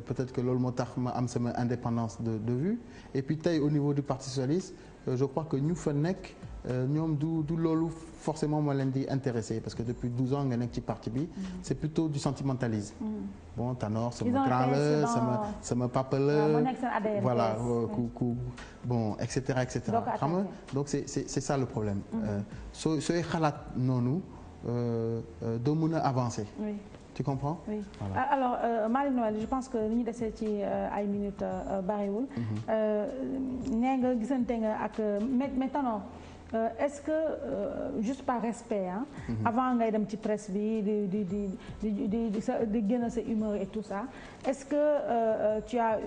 peut-être que loolu moo tax ma am sama indépendance de vue et puis tey au niveau du Parti socialiste je crois que ñu fa nekk. ñoom du loolu forcément moo leen di intéressé parce que depuis 12 ans nga nekk ci parti bi c'est plutôt du sentimentalisme bon Tanor sama grand la sama papa la voilà ku bon et cetera xam nga donc c'est ça le problème sooy xalaat noonu doo mën a avancer. Tu comprends? Oui. Voilà. Alors Malick Noël je pense que li ñu desee ci ay minutes bariwul. nee nga gisante nga ak mais Tanor est-ce que juste par respect avant ngay dem ci presse bi di génn sa humeur et tout ça est-ce que tu as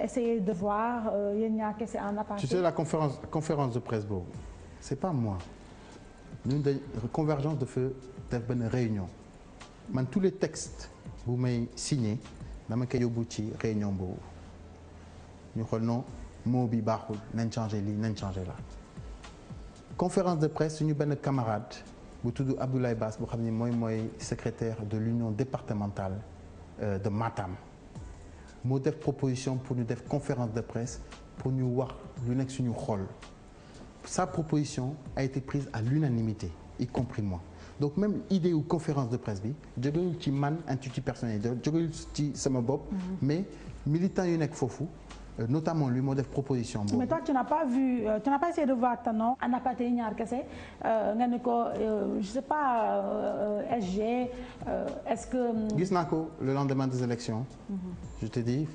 essayé de voir yéen ñaar kese en aparté. Tu sais la conférence de presse boobu c'est pas moi ñun de convergence dafa def benn réunion man tous les textes bu may signé dama koy yóbbu ci réunion boobu ñu xool non mot bi baaxul nañ changé lii nañ changé là. Conférence de presse suñu benn camarade bu tudd Abdoulaye Bass boo xam ne mooy secrétaire de l'union départementale de Matam moo def proposition pour ñu def conférence de presse pour ñu wax lu nekk suñu xol sa proposition a été prise à l'unanimité y compris moi donc même idée ou conférence de presse bi jógewul ci man institut personnel jógewul ci sama bopp mais militants yu nekk foofu notamment lui moo def proposition boobu. mais toi tu n'as pas vu tu n'as pas essayé de voir Tanor Anapate ñaar kese nga ne ko je sais pas SG est-ce que. gis naa ko le lendemain des élections. Je te dis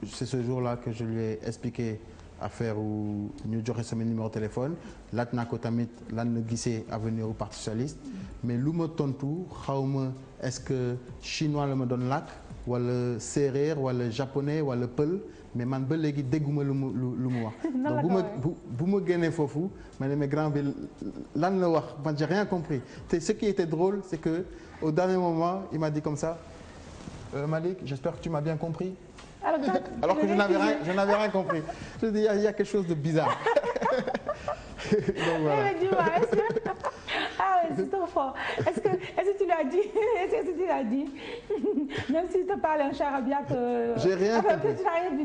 c'est ce jour-là que je lui ai expliqué affaire où ñu joxe sama numéro de téléphone laaj naa ko tamit lan la gisee avenir au Parti socialiste mais lu ma tontu xaw ma est-ce que chinois la ma doon làkk wala séeréer wala japonais wala pël mais man ba léegi dégguma lu mu wax. donc bu ma génnee foofu ma ne mais grand bi lan la wax man j'ai rien compris te ce qui était drôle c'est que au dernier moment il m'a dit comme ça Malick j'espère que tu m'as bien compris. Alors que je n'avais rien compris. Je dis il y a quelque chose de bizarre. Donc voilà. Ah oui, c'est trop fort. Est-ce que tu l'as dit? Est-ce que tu l'as dit? Même si tu parles un charabia que. J'ai rien compris.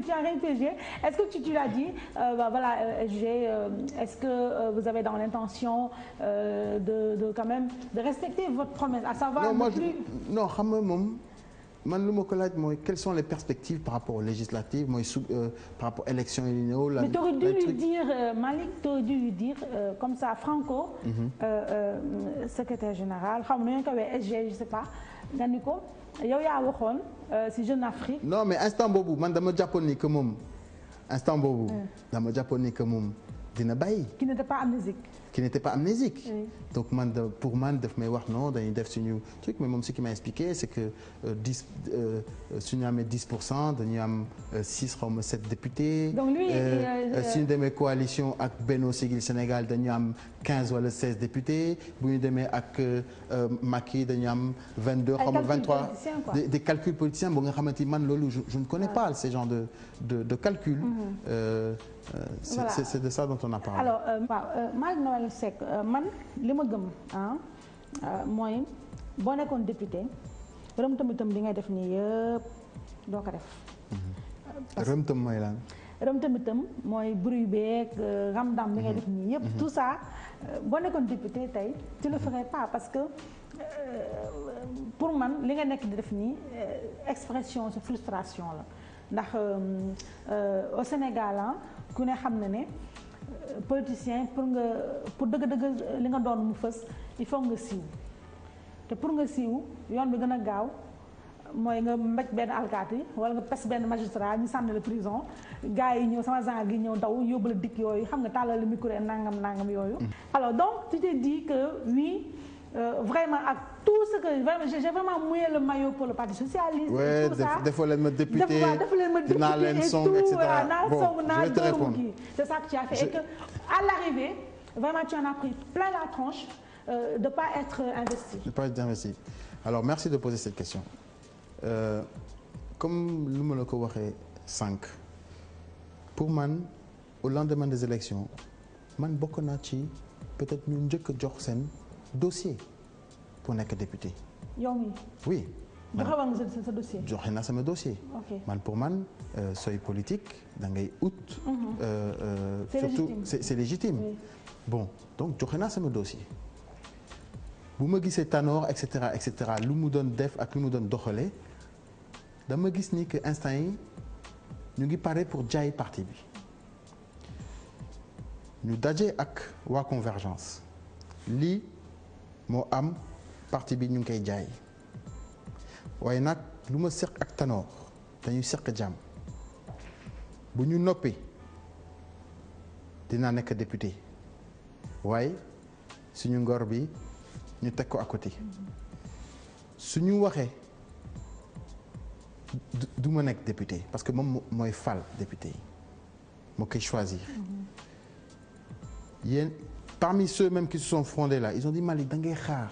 Tu as rien piégé. Est-ce que tu l'as dit? Voilà, est-ce que vous avez dans l'intention de quand même de respecter votre promesse, à savoir non, ne plus. Non, xam nga moom. man lu ma ko laaj mooy quelles sont les perspectives par rapport aux législatives mooy par rapport élections yi ñëw. mais tu aurais dû lui dire Malick tu aurais dû lui dire comme ça Franco. secrétaire général xam nga nu ñu ko waxee SG je sais pas nga ni ko yow yaa waxoon si Jeune Afrique. non mais instant boobu man dama jàppoon ni que moom instant boobu. dama jàppoon ni que moom dina bàyyi. qui n'était pas amnésique. qui n'était pas amnésique. Oui. Donc pour man daf may wax non dañuy def suñu truc mais moom ce qui m'a expliqué c'est que suñu amee 10% dañuy am 6 xaw ma 7 députés. Donc lui suñu demee coalition ak Benno Siggil Sénégal dañu am 15 wala 16 députés bu ñu demee ak Macky dañu am 22 xaw ma 23 des calculs politiciens bu nga xamante ni man loolu je ne connais pas ce genre de calcul. Voilà. C'est de ça dont on a parlé. Alors Malick Noël Seck man li ma gëm mooy boo nekkoon député rëm-tamitam li ngay def nii yëpp doo ko def. rëm-tam mooy lan. rëm-tamitam mooy bruit beeg ram-dam li ngay def nii yëpp. tout ça boo nekkoon député tey tu le ferais pas parce que pour man li nga nekk di def nii expression sa frustration la ndax au Sénégal ku ne xam na ne. politicien pour dëgg-dëgg li nga doon mu fës il faut nga siiw te pour nga siiw yoon bi gën a gaaw mooy nga mbéj benn alkaati wala nga pes benn magistrat ñu sànni la prison gars yi ñëw sama genre gi ñëw daw yóbbu la dikk yooyu xam nga tàllal la micro nangam yooyu. alors donc tu te dis que oui vraiment ak tout ce que vraiment j'ai vraiment mouillé le maillot pour le Parti socialiste. et tout ça dafa leen ma député dinaa leen song et cetera bon je vais te répondre. c'est ça que tu as fait et que à l'arrivée vraiment tu en as pris plein la tronche de pas être investi. de pas être investi alors merci de poser cette question comme lu ma la ko waxee sànq pour man au lendemain des élections man bokk naa ci peut-être ñu njëkk a jox seen dossier pour nekk député. yow mii. oui. joxe nga sa dossier. joxe naa sama dossier. ok man pour man sooy politique da ngay ut. c'est surtout légitime. c'est légitime. Oui. bon donc joxe naa sama dossier bu ma gisee Tanor et cetera lu mu doon def ak lu mu doon doxalee dama gis ni que instant yi ñu ngi pare pour jaay parti bi ñu daje ak waa Convergence lii moo am parti bi ñu ngi koy jaay waaye nag lu ma seq ak Tanor dañuy seq jàmm bu ñu noppee dinaa nekk député waaye suñu ngor bi ñu teg ko à côté suñu waxee du ma nekk député parce que moom mooy fal député yi moo koy choisir yéen parmi ceux même qui se sont fondés là ils ont dit Malick da ngay xaar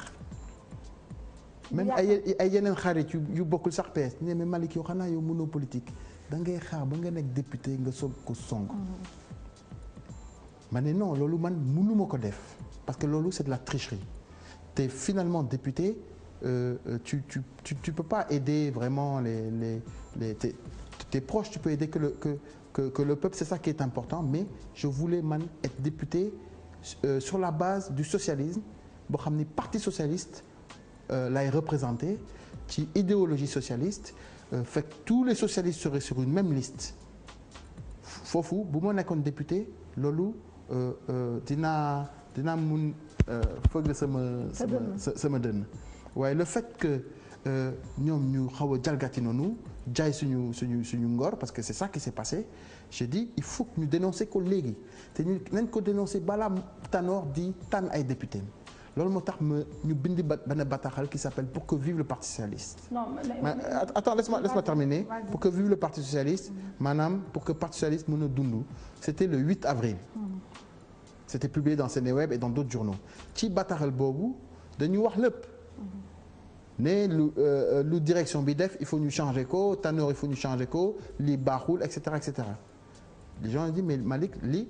même ay yeneen xarit yu bokkul sax PS ne mais Malick yow xanaa yow mënoo politique da ngay xaar ba nga nekk député nga soog ko song ma ne non loolu man mënuma ko def parce que loolu c'est de la tricherie te finalement député tu peux pas aider vraiment tes proches tu peux aider que le peuple c'est ça qui est important mais je voulais man être député sur la base du socialisme boo xam ni parti socialiste lay représenté ci idéologie socialiste fait que tous les socialistes seraient sur une même liste foofu bu ma nekkoon député loolu dinaa mun fëgg sama dënn waaye le fait que ñoom ñu xaw a jalgati noonu jaay suñu ngor parce que c'est ça qui s'est passé je dis il faut que ñu dénoncer ko léegi te ñu nañ ko dénoncer balaa Tanor di tànn ay député loolu moo tax ñu bindi benn bataaxal qui s'appelle pour que vive le parti socialiste. Non mais attends laisse-moi terminer. Pour que vive le parti socialiste maanaam pour que parti socialiste mën a dund c'était le 8 avril. C'était publié dans Seneweb et dans d'autres journaux ci bataaxal boobu dañu wax lépp. ne lu direction bi def il faut ñu changer ko Tanor il faut ñu changer ko lii baaxul et cetera et cetera les gens ont dit mais Malick lii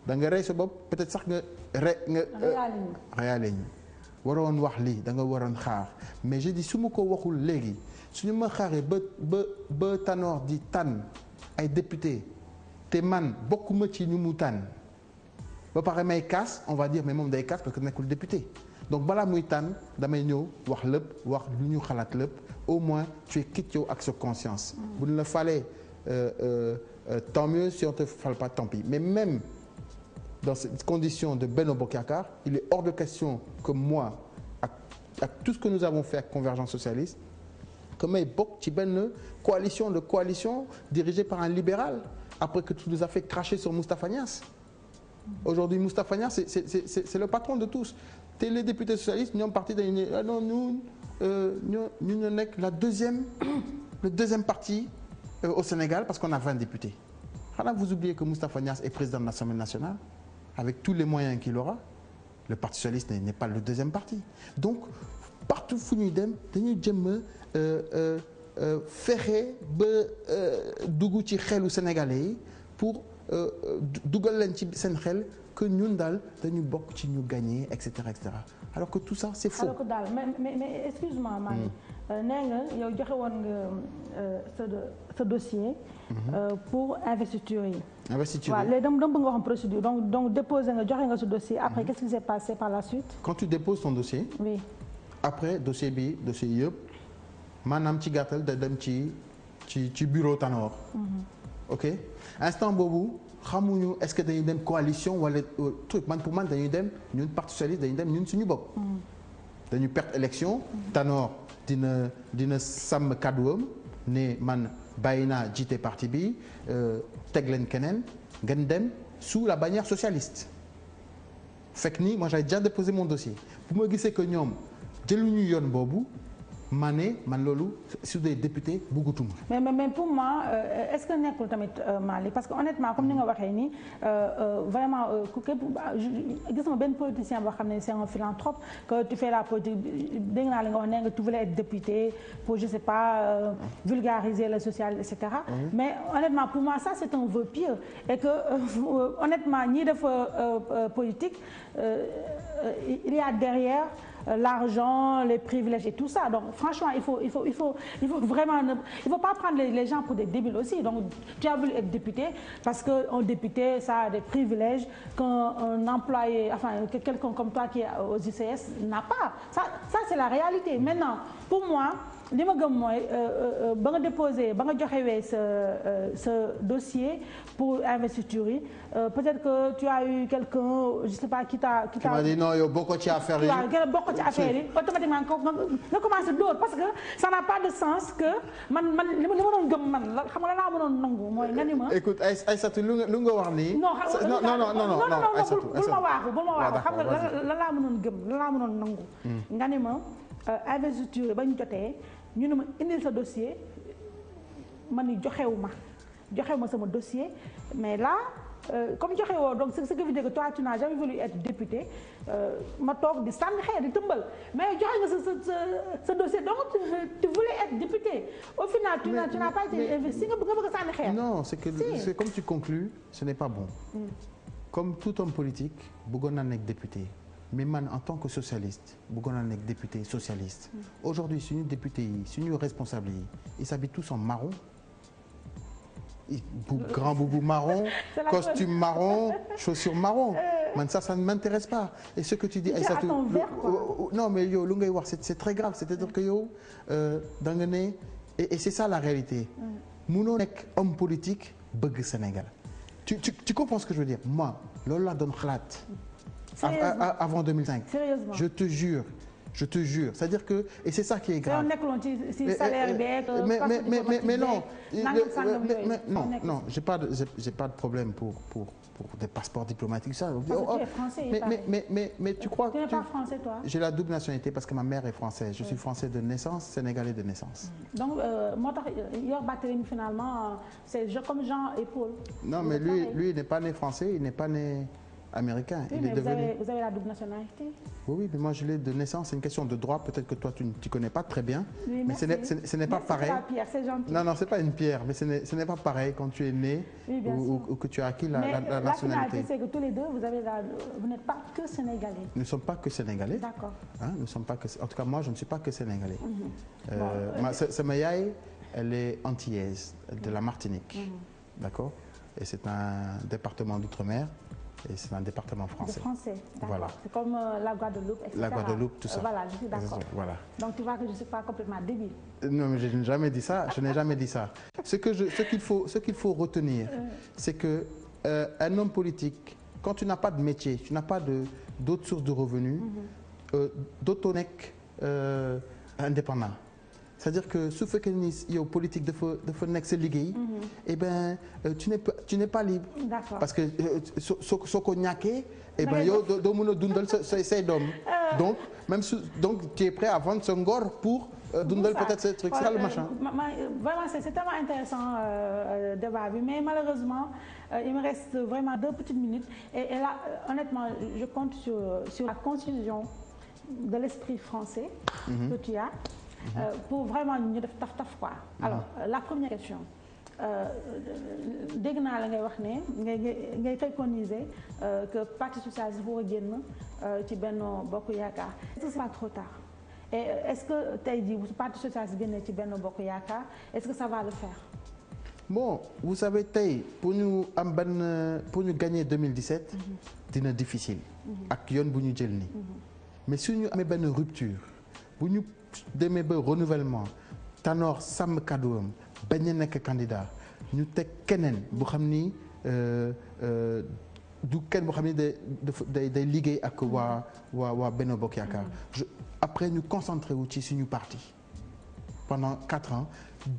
da nga rey sa bopp peut-être sax nga reyaale ñu waroon wax lii da nga waroon xaar mais je dis su ma ko waxul léegi suñu ma xaaree ba Tanor di tànn ay député te man bokkuma ci ñu mu tànn ba pare may kaas on va dire mais moom day kaas parce que nekkul député donc balaa muy tànn damay ñëw wax lépp wax lu ñu xalaat lépp au moins tu es quitte yow ak sa conscience. bu ñu la falee tant mieux si on te fale pas tant pis mais même dans cette condition de Benno Bokk Yakaar il est hors de question que moi ak tout ce que nous avons fait avec Convergence socialiste que may bokk ci benn coalition dirigée par un libéral après que tu nous as fait cracher sur Moustapha Niasse. Aujourd'hui Moustapha Niasse c'est le patron de tous. te les députés socialistes ñoom parti dañu ne non ñu nekk le deuxième parti au Sénégal parce qu'on a 20 députés xanaa vous oubliez que Moustapha Niasse est président de l'Assemblée nationale avec tous les moyens qu'il aura le parti socialiste n'est pas le deuxième parti donc partout fu ñuy dem dañuy jëm fexe ba dugg ci xelu sénégalais yi pour dugal leen ci seen xel que ñun daal dañu bokk ci ñu gagner et cetera alors que tout ça c'est faux. alors que daal mais excuse-moi Malick. nee nga yow joxe woon nga sa dossier. pour investiture yi. investiture yi waaw léegi dama bëgg nga wax procédure donc déposer nga joxe nga sa dossier après qu'est-ce qui s'est passé par la suite. quand tu déposes ton dossier. oui. après dossier yëpp maanaam ci gàttal da dem ci bureau Tanor. ok instant boobu. xamuñu est-ce que dañuy dem coalition wala truc pour man dañuy dem ñun parti socialiste dañuy dem ñun suñu bopp. dañu perte élection. Tanor dina sàmm kàdduwam ne man bàyyi naa jiite parti bi teg leen keneen ngeen dem sous la bannière socialiste. fekk ni moi j'avais déjà déposé mon dossier bu ma gisee que ñoom jëluñu yoon boobu. man loolu sur des députés bëggatuma. mais pour moi est-ce que nekkul tamit Malick parce que honnêtement comme ni nga waxee nii vraiment ku képp gis nga benn politicien boo xam ne c'est un philanthrope que tu fais la politique dégg naa li nga wax ne nga tu voulais être député pour je sais pas vulgariser le social et cetera. mais honnêtement pour moi ça c'est un vœu pieux et que honnêtement ñi def politique il y a derrière. L'argent, les privilèges et tout ça. Donc franchement, il faut vraiment il faut pas prendre les gens pour des débiles aussi. Donc tu as voulu être député parce que un député ça a des privilèges qu'un employé enfin que quelqu'un comme toi qui est aux ICS n'a pas. Ça c'est la réalité. Maintenant, pour moi, li ma gëm mooy ba nga déposé ba nga joxewee sa dossier pour investiture yi peut-être que tu as eu quelqu'un je sais pas qui t'a dit non yow bokkoo ci affaire yi bokkoo ci affaire yi automatiquement nga commencé dóor parce que ça n'a pas de sens que man li ma doon gëm man la xam nga laa mënoon nangu mooy nga ni ma écoute Aïssatou lu nga wax nii non bul ma waaxu xam nga la laa mënoon nangu nga ni ma investiture ba ñu jotee ñu ne ma indil sa dossier ma ni joxewu ma sama dossier mais là comme joxe woo donc ce qui veut dire que toi tu n'as jamais voulu être député ma toog di sànni xeer di tëmbal mais joxe nga sa dossier donc tu voulais être député au final tu n'as pas été investi nga bëgg a sànni xeer. non c'est comme tu conclus ce n'est pas bon. comme tout homme politique bëggoon na nekk député. mais man en tant que socialiste bëggoon naa nekk député socialiste. aujourd'hui suñu député yi suñu responsable yi ils s'habillent tous en marron. grand boubou marron costume marron chaussures marron man ça ne m'intéresse pas et ce que tu dis Aïssatou non mais yow lu ngay wax c'est très grave c'est-à-dire que yow da nga ne et c'est ça la réalité. munoo nekk homme politique bëgg Sénégal tu comprends ce que je veux dire? Moi loolu laa doon xalaat. Avant 2005. Sérieusement. Je te jure. C'est-à-dire que et c'est ça qui est grave. Non, j'ai pas de problème pour des passeports diplomatiques ça. Tu es français. Mais tu crois que tu n'es pas français toi? J'ai la double nationalité parce que ma mère est française. Je suis français de naissance, sénégalais de naissance. Donc moo tax yor Barthélémy finalement c'est comme Jean et Paul. Non mais lui il n'est pas né français, il n'est pas né américain. Oui, mais vous avez la double nationalité. Oui, mais moi je l'ai de naissance. C'est une question de droit. Peut-être que toi tu ne connais pas très bien. Oui, mais ce n'est pas pareil. C'est pas pierre, c'est gentil. Non, c'est pas une pierre, mais ce n'est pas pareil quand tu es né ou que tu as acquis la nationalité. La finalité, c'est que tous les deux, vous n'êtes pas que sénégalais. Nous ne sommes pas que sénégalais. D'accord. Hein, nous sommes pas que. En tout cas, moi, je ne suis pas que sénégalais. Sama yaay, elle est antillaise, de la Martinique. D'accord. Et c'est un département d'outre-mer. Et c'est un département français. De français, d'accord. Voilà. C'est comme la Guadeloupe, etc. La Guadeloupe, tout ça. Voilà, je suis d'accord. Voilà. Donc tu vois que je ne suis pas complètement débile. Non, mais je n'ai jamais dit ça. Je n'ai jamais dit ça. Ce qu'il faut retenir, c'est que un homme politique, quand tu n'as pas de métier, tu n'as pas d'autres sources de revenus, d'auto nekk indépendant. C'est-à-dire que su fekkee ni yow politique dafa nekk sa liggéey. Eh ben tu n'es pas libre. D'accord. Parce que soo ko ñàkkee. Eh ben yow doo mën a dundal say doom. Donc tu es prêt à vendre sa ngor pour dundal peut-être ce truc. C'est ça le machin. Vraiment c'est tellement intéressant débat bi mais malheureusement il me reste vraiment 2 petites minutes et là honnêtement je compte sur la constitution de l'esprit français que tu as. Pour vraiment ñu def taf quoi. Alors la première question dégg naa la ngay wax ne ngay préconiser que parti socialiste bu war a génn ci Benno Bokk Yaakaar. Est-ce que c'est pas trop tard? Et est-ce que tey jii bu parti socialiste génnee ci Benno Bokk Yaakaar est-ce que ça va le faire? Bon, vous savez tey pour ñu gagner 2017 dina difficile. ak yoon bu ñu jël nii. Mais su ñu amee benn rupture bu ñu demee ba renouvellement Tanor sàmm kàdduwam bañ a nekk candidat ñu teg keneen bu xam ni du kenn boo xam ni day liggéey ak waa Benno Bokk Yaakaar. Après ñu concentré wu ci suñu parti pendant 4 ans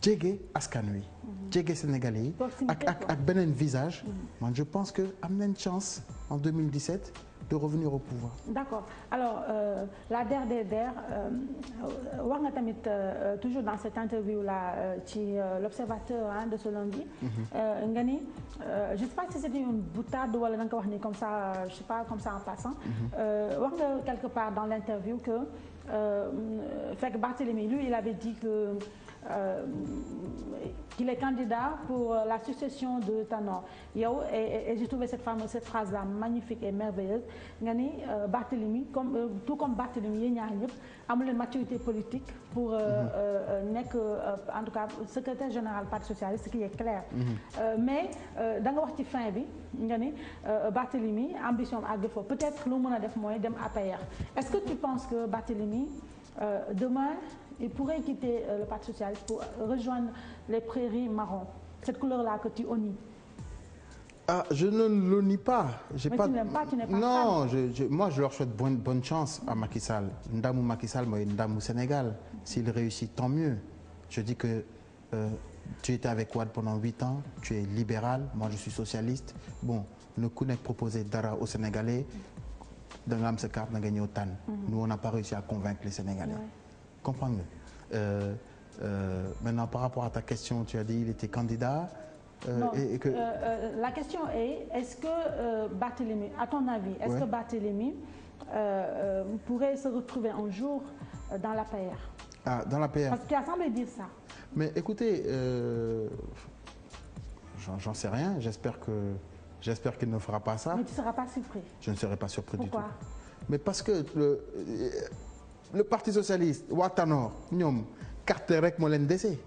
jege askan wi. jege Sénégalais yi ak beneen visage. Man je pense que am nañ chance en 2017. de revenir au pouvoir. D'accord. Alors la DER wax nga tamit toujours dans cette interview là ci l'Observateur de ce lundi. nga ni je sais pas si c'était une boutade wala da nga ko wax ni comme ça je sais pas comme ça en passant. wax nga quelque part dans l'interview que fekk Barthélémy lui il avait dit que qu'il est candidat pour la succession de Tanor yow et j'ai trouvé cette phrase là magnifique et merveilleuse nga ni Barthélémy tout comme Barthélémy yéen ñaar ñëpp amu leen maturité politique pour nekk en tout cas secrétaire général parti socialiste ce qui est clair. Mais da nga wax ci fin bi nga ni Barthélémy ambition àgg foofu peut-être lu mën a def mooy dem APR. Est-ce que tu penses que Barthélémy demain il pourrait quitter le Parti socialiste pour rejoindre les prairies marron, cette couleur-là que tu honnis? Ah, je ne le nie pas. Tu n'aimes pas, tu n'es pas non, moi je leur souhaite bonne chance à Macky Sall. Ndamu Macky Sall, moi Ndamu Sénégal. S'il réussit, tant mieux. Je dis que tu étais avec Wade pendant 8 ans, tu es libéral, moi je suis socialiste. Bon, le coup n'est proposé dara aux Sénégalais. Dans l'âme se carte, nous on n'a pas réussi à convaincre les Sénégalais. Ouais. Comprendre. Maintenant, par rapport à ta question, tu as dit il était candidat. Non, la question est, est-ce que Barthélémy, à ton avis, est-ce que Barthélémy pourrait se retrouver un jour dans l'APR? Ah, dans l'APR. Parce que tu as semblé dire ça. Mais écoutez, j'en sais rien. J'espère qu'il ne fera pas ça. Mais tu ne seras pas surpris. Je ne serai pas surpris. Pourquoi? Du tout. Mais parce que le Parti socialiste waa Tanor ñoom carte rek moo leen dese.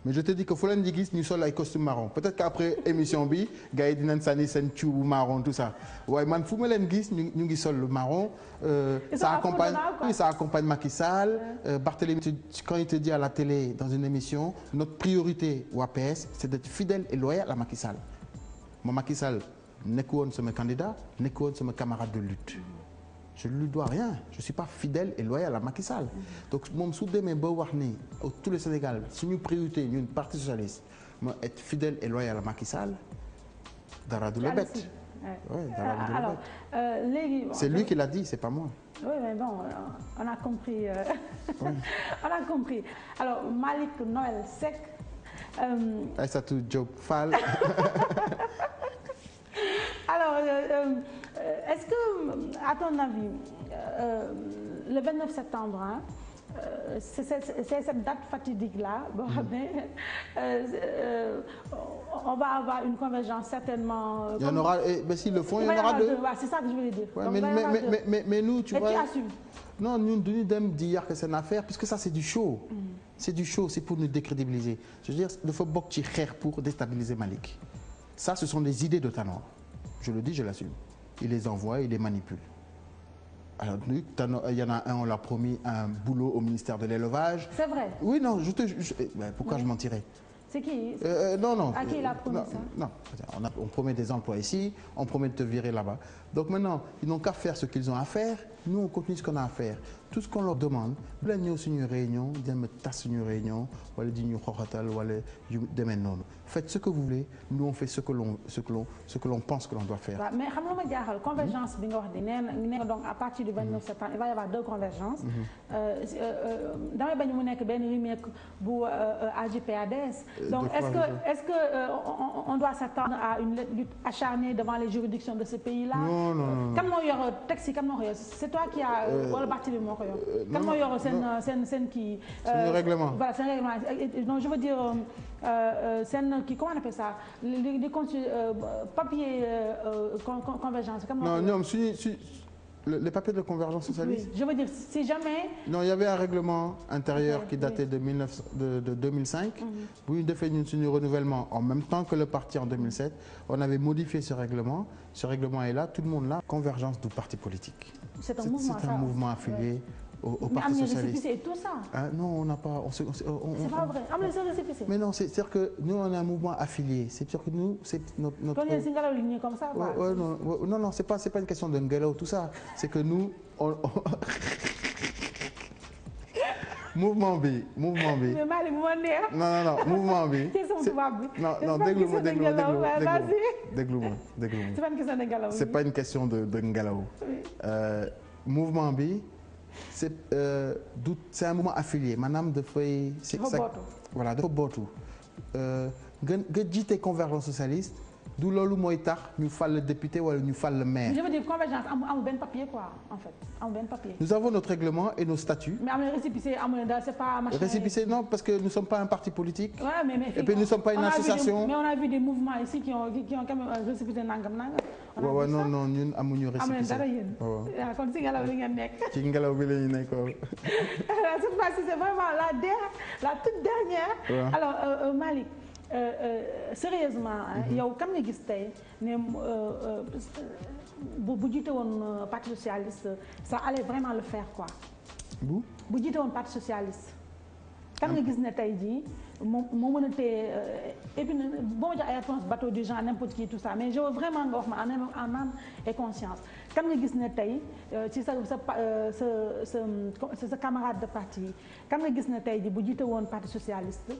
Mais je te dis que fu leen di gis ñu sol ay costume marron peut-être qu'après émission bi gars yi dinañ sànni seen cuubu marron tout ça waaye man fu ma leen gis ñu ngi sol le marron. Ça accompagne Macky Sall. Barthélémy quand il te dit à la télé dans une émission notre priorité waa PS c'est d'être fidèle et loyal à Macky Sall. ma Macky Sall nekk woon sama candidat nekk woon sama camarade de lutte. Je ne lui dois rien je suis pas fidèle et loyal à Macky Sall. Donc moom su demee ba wax ni tout le Sénégal suñu priorité ñun parti socialiste ma être fidèle et loyal à Macky Sall dara du la bett. Ouais, alors léegi. C'est lui qui l'a dit c'est pas moi. Oui mais bon on a compris on a compris alors Malick Noël Seck. Aïssatou Diop Fall. Alors est-ce que à ton avis le 29 septembre c'est cette date fatidique là boo xam ne on va avoir une convergence certainement. Il y en aura mais s'ils le font il y en aura deux. C'est ça que je voulais dire. Ouais, mais nous tu vois. Et tu assumes. Non ñun duñu dem di yàq seen affaire puisque ça c'est du show. C'est du show c'est pour nous décrédibiliser je veux dire dafa bokk ci xeex pour déstabiliser Malick. Ça ce sont des idées de Tanor je le dis je l'assume il les envoie il les manipule. Alors nous Tanor il y en a un on l'a promis un boulot au ministère de l'élevage. C'est vrai. Oui non pourquoi je mentirais. C'est qui? Non. À qui il a promis ça? Non, on promet des emplois ici, on promet de te virer là-bas. Donc maintenant, ils n'ont qu'à faire ce qu'ils ont à faire. Nous, on continue ce qu'on a à faire. Tout ce qu'on leur demande, bu la ñëw suñu réunion, di leen tas suñu réunion, wala di ñu xoxatal wala yu demee noonu. Faites ce que vous voulez, nous on fait ce que l'on pense que l'on doit faire. Mais xam nga ma jaaxal convergence bi nga wax di nee na donc à partir du 29 septembre il va y avoir deux convergences. damay bañ mu nekk benn remake bu AJ/PADS. Donc est-ce que on doit s'attendre à une lutte acharnée devant les juridictions de ce pays-là? Non. Kan moo yor texte kan moo ko yor c'est toi qui a wala parti bi moo ko yor. Kan moo yor seen kii. C'est le règlement. Voilà c'est un règlement donc je veux dire seen kii comment on appelle ça li papier convergence. Non ñoom suñu les papiers de convergence socialiste. Oui, je veux dire si jamais. Non il y avait un règlement intérieur qui datait de 2005. bu ñu defee ñun suñu renouvellement en même temps que le parti en 2007 on avait modifié ce règlement est là tout le monde là convergence du parti politique. C'est un mouvement affilié. Au Parti socialiste. Mais am na récépissé et tout ça. Non on n'a pas c'est pas vrai am na récépissé. Mais non c'est-à-dire que nous on est un mouvement affilié c'est-à-dire que nous c'est notre. Kon yéen si ngelaw li ñu comme ça quoi. Non c'est pas une question de ngelaw tout ça c'est que nous mouvement bi. mais Malick moo neex. non mouvement bi. non déglu ma. C'est pas une question de ngelaw. Mouvement bi. C'est un mouvement affilié maanaam dafay. Voilà dafa bootu. nga jiite convergence socialiste du loolu mooy tax ñu fal le député wala ñu fal le maire. Je veux dire convergence amul benn papier quoi en fait amul benn papier. Nous avons notre règlement et nos statuts. Mais amul récépissé amul daal c'est pas machin. Récépissé non parce que nous sommes pas un parti politique. Ouais, mais et puis nous sommes pas une association. Mais on a vu des mouvements ici qui ont quand même récépissé nangam. waaw non ñun amuñu récépissé. amuñu dara yéen. waaw kon si ngelaw li ngeen nekk. ci ngelaw bi la ñu nekk. Cette fois-ci c'est vraiment la toute dernière. Ouais. Alors Malick. Sérieusement yow kan nga gis tey ne bu jiite woon parti socialiste ça allait vraiment le faire quoi. bu jiite woon parti socialiste. kan nga gis ne tey jii moo mën a téye et puis boo ma jox ay réponse bateau du genre n'importe qui tout ça mais je veux vraiment nga wax ma en âme et conscience kan nga gis ne tey ci sa camarade de parti kan nga gis ne tey jii bu jiite woon parti socialiste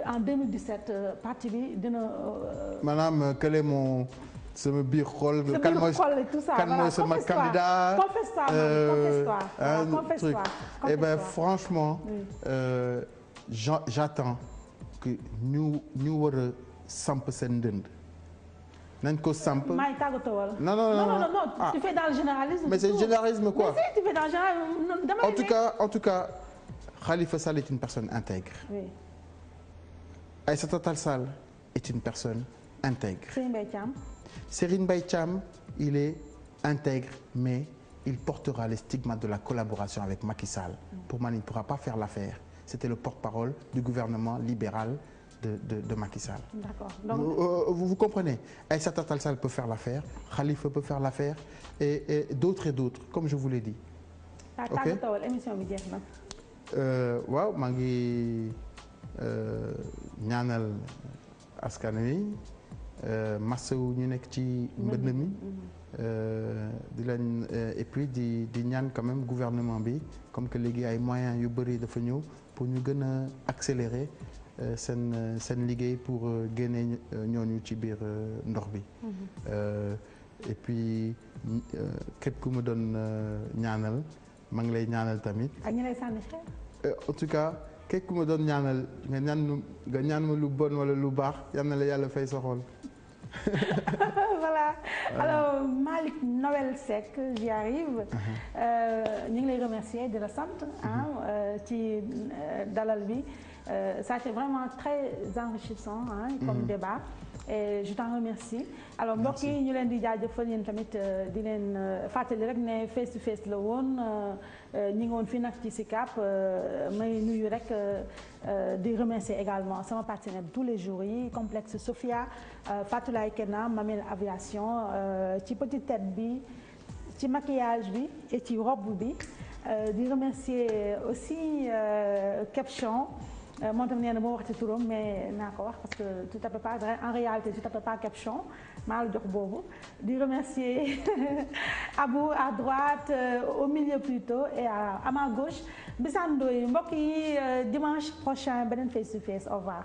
en 2017 parti bi dina. maanaam kële moo sama biir xol. kan mooy sama candidat. confesse-toi. Eh ben franchement. J'attends que ñu war a samp seen ndënd. nañ ko samp. maay tàggatoo wala. Non. Tu fais dans le généralisme. Mais c'est le généralisme quoi. Mais si tu fais dans le généralisme. En tout cas Khalifa Sall est une personne intègre. Oui. Aïssata Tall Sall est une personne intègre. Serigne Mbaye Thiam il est intègre mais il portera les stigmates de la collaboration avec Macky Sall. Pour moi il ne pourra pas faire l'affaire. C'était le porte-parole du gouvernement libéral de Macky Sall. D'accord. Donc vous comprenez. Aïssata Tall Sall peut faire l'affaire, Khalifa peut faire l'affaire et d'autres comme je vous l'ai dit. OK. Émission bi jeex na. Waaw maa ngi ñaanal askan wi masawu ñu nekk ci mbënn mi di leen et puis di ñaan quand même gouvernement bi comme que léegi ay moyens yu bëri dafa ñëw pour ñu gën a accélérer seen liggéey pour génne ñooñu ci biir ndox bi et puis képp ku ma doon ñaanal maa ngi lay ñaanal tamit. ak ñi lay sànni xeer. En tout cas képp ku ma doon ñaanal nga ñaan ma lu bon wala lu baax yal na la yàlla fay sa xol. Voilà. Alors Malick Noël Seck j'y arrive. ñu ngi lay remercier di la sant ci dalal bi ça a été vraiment très enrichissant comme débat et je t'en remercie. Alors mbokk yi ñu leen di jaajëfal yéen tamit di leen fàttali rek ne face to face la woon ñi ngi woon fii nag ci Sicap may nuyu rek di remercier également sama partenaire tous les jours yi complexe Sophia Fatulaye Kenna Mamel Aviation ci petite tête bi ci maquillage bi et ci robe bi di remercier aussi Caption moom tam nee na moo wax ci turam mais naa ko wax parce que tu tapes pas en réalité tu tapes pas Caption maa la jox boobu di remercier Abou à droite au milieu plutôt et à ma gauche Bissane Ndoye mbokk yi dimanche prochain beneen face to face au revoir.